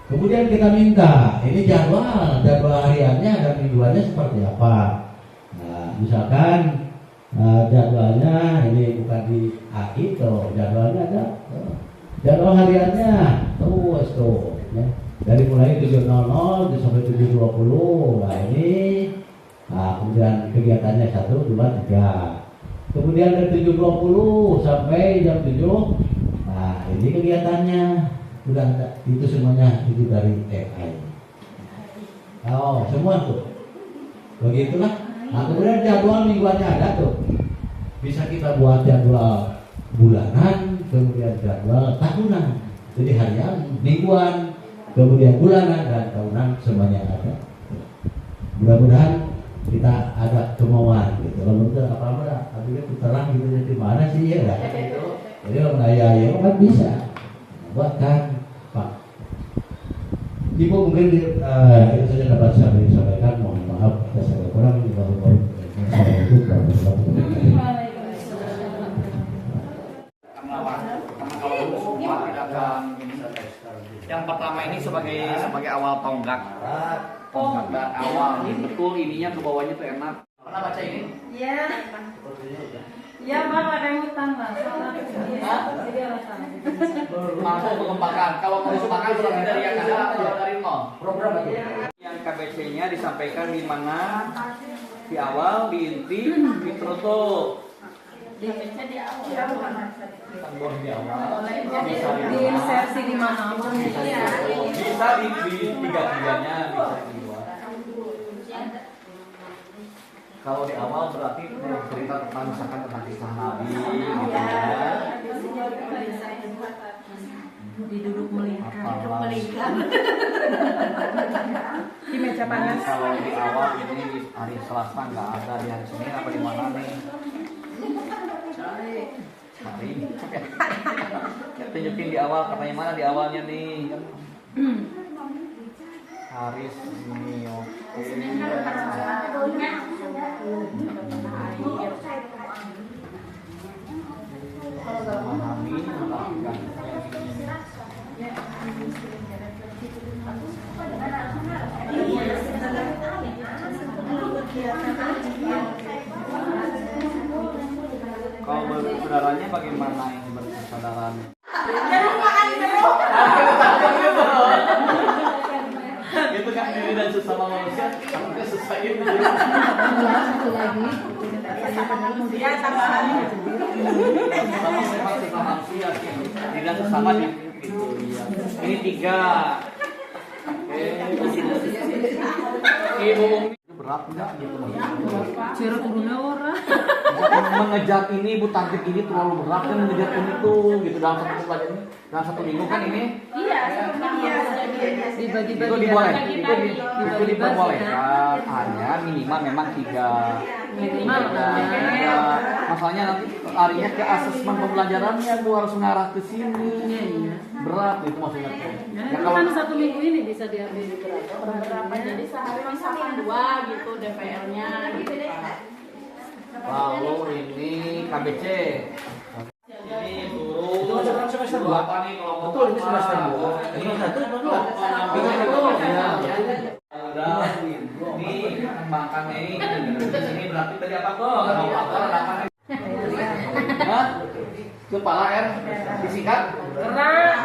Kemudian kita minta ini jadwal hariannya dan mingguannya seperti apa. Nah misalkan jadwalnya ini bukan di AI tuh, jadwalnya ada. Jadwal hariannya terus tuh ya. Dari mulai 7.00 sampai 7.20. Nah ini kemudian kegiatannya 1, 2, 3. Kemudian dari 7.20 sampai jam 7. Nah ini kegiatannya sudah ada. Itu semuanya itu dari AI. Oh semua tuh begitulah. Nah kemudian jadwal mingguannya ada tuh. Bisa kita buat jadwal bulanan, kemudian jadwal tahunan. Jadi harian, mingguan, kemudian bulanan dan tahunan semuanya ada. Mudah-mudahan kita ada kemauan gitu. Kalau betul apa-apa, tapi kan terang gitu di mana sih ya enggak gitu. Jadi kalau ya kan bisa. Buatkan Pak. Ibu mungkin itu saja dapat saya sampaikan. Mohon maaf atas segala kurang. Yang pertama ini sebagai awal tonggak dan awal ini betul ininya ke bawahnya tuh enak. Pernah baca ini? Iya. Iya bang, ada yang hutang lah. Jadi alasan. Mampu mengembangkan. Kalau mengembangkan berarti dari yang ada atau dari nol. Program itu. Yang KBC-nya disampaikan di mana? Di awal, di inti, di terutuk. Di awal. Di awal. Bisa Di insersi di mana? Bisa di tiga-tiganya, bisa di dua. Kalau di awal berarti cerita tentang misalkan tentang kisah Nabi, gitu ya. Diduduk melingkar. Di meja panas. Kalau di awal ini di hari Selasa nggak ada, di hari Senin apa di mana nih? Hari ini. Tunjukin di awal, katanya mana di awalnya nih? Hari ini, oke. Memahami, melakukan. Kalau bersaudaranya bagaimana ini bersaudaranya? Itu kan diri dan sesama manusia, sampai susah itu. Satu lagi sesama manusia tambahan. Memang sesama manusia sih. Tidak sesama gitu. Ini 3. Ibu berat enggak gitu Ciro turunnya orang. mengejar ini ibu target ini terlalu berat kan mengejar ini tuh gitu dalam satu pelajaran dalam 1 minggu kan ini Dibagi-bagi. itu diperbolehkan hanya minimal memang 3 Minimal. masalahnya nanti larinya ke asesmen pembelajarannya bu harus mengarah ke sini berat itu maksudnya Ya, kalau 1 minggu ini bisa diambil Berapa? Jadi sehari misalkan 2 gitu DPR-nya gitu deh. lalu ini KBC ini turun semester 2 nih kalau betul ini semester 2 ini 1 ini kembangkannya ini berarti tadi apa kok Hah? Kepala R disingkat Gerak.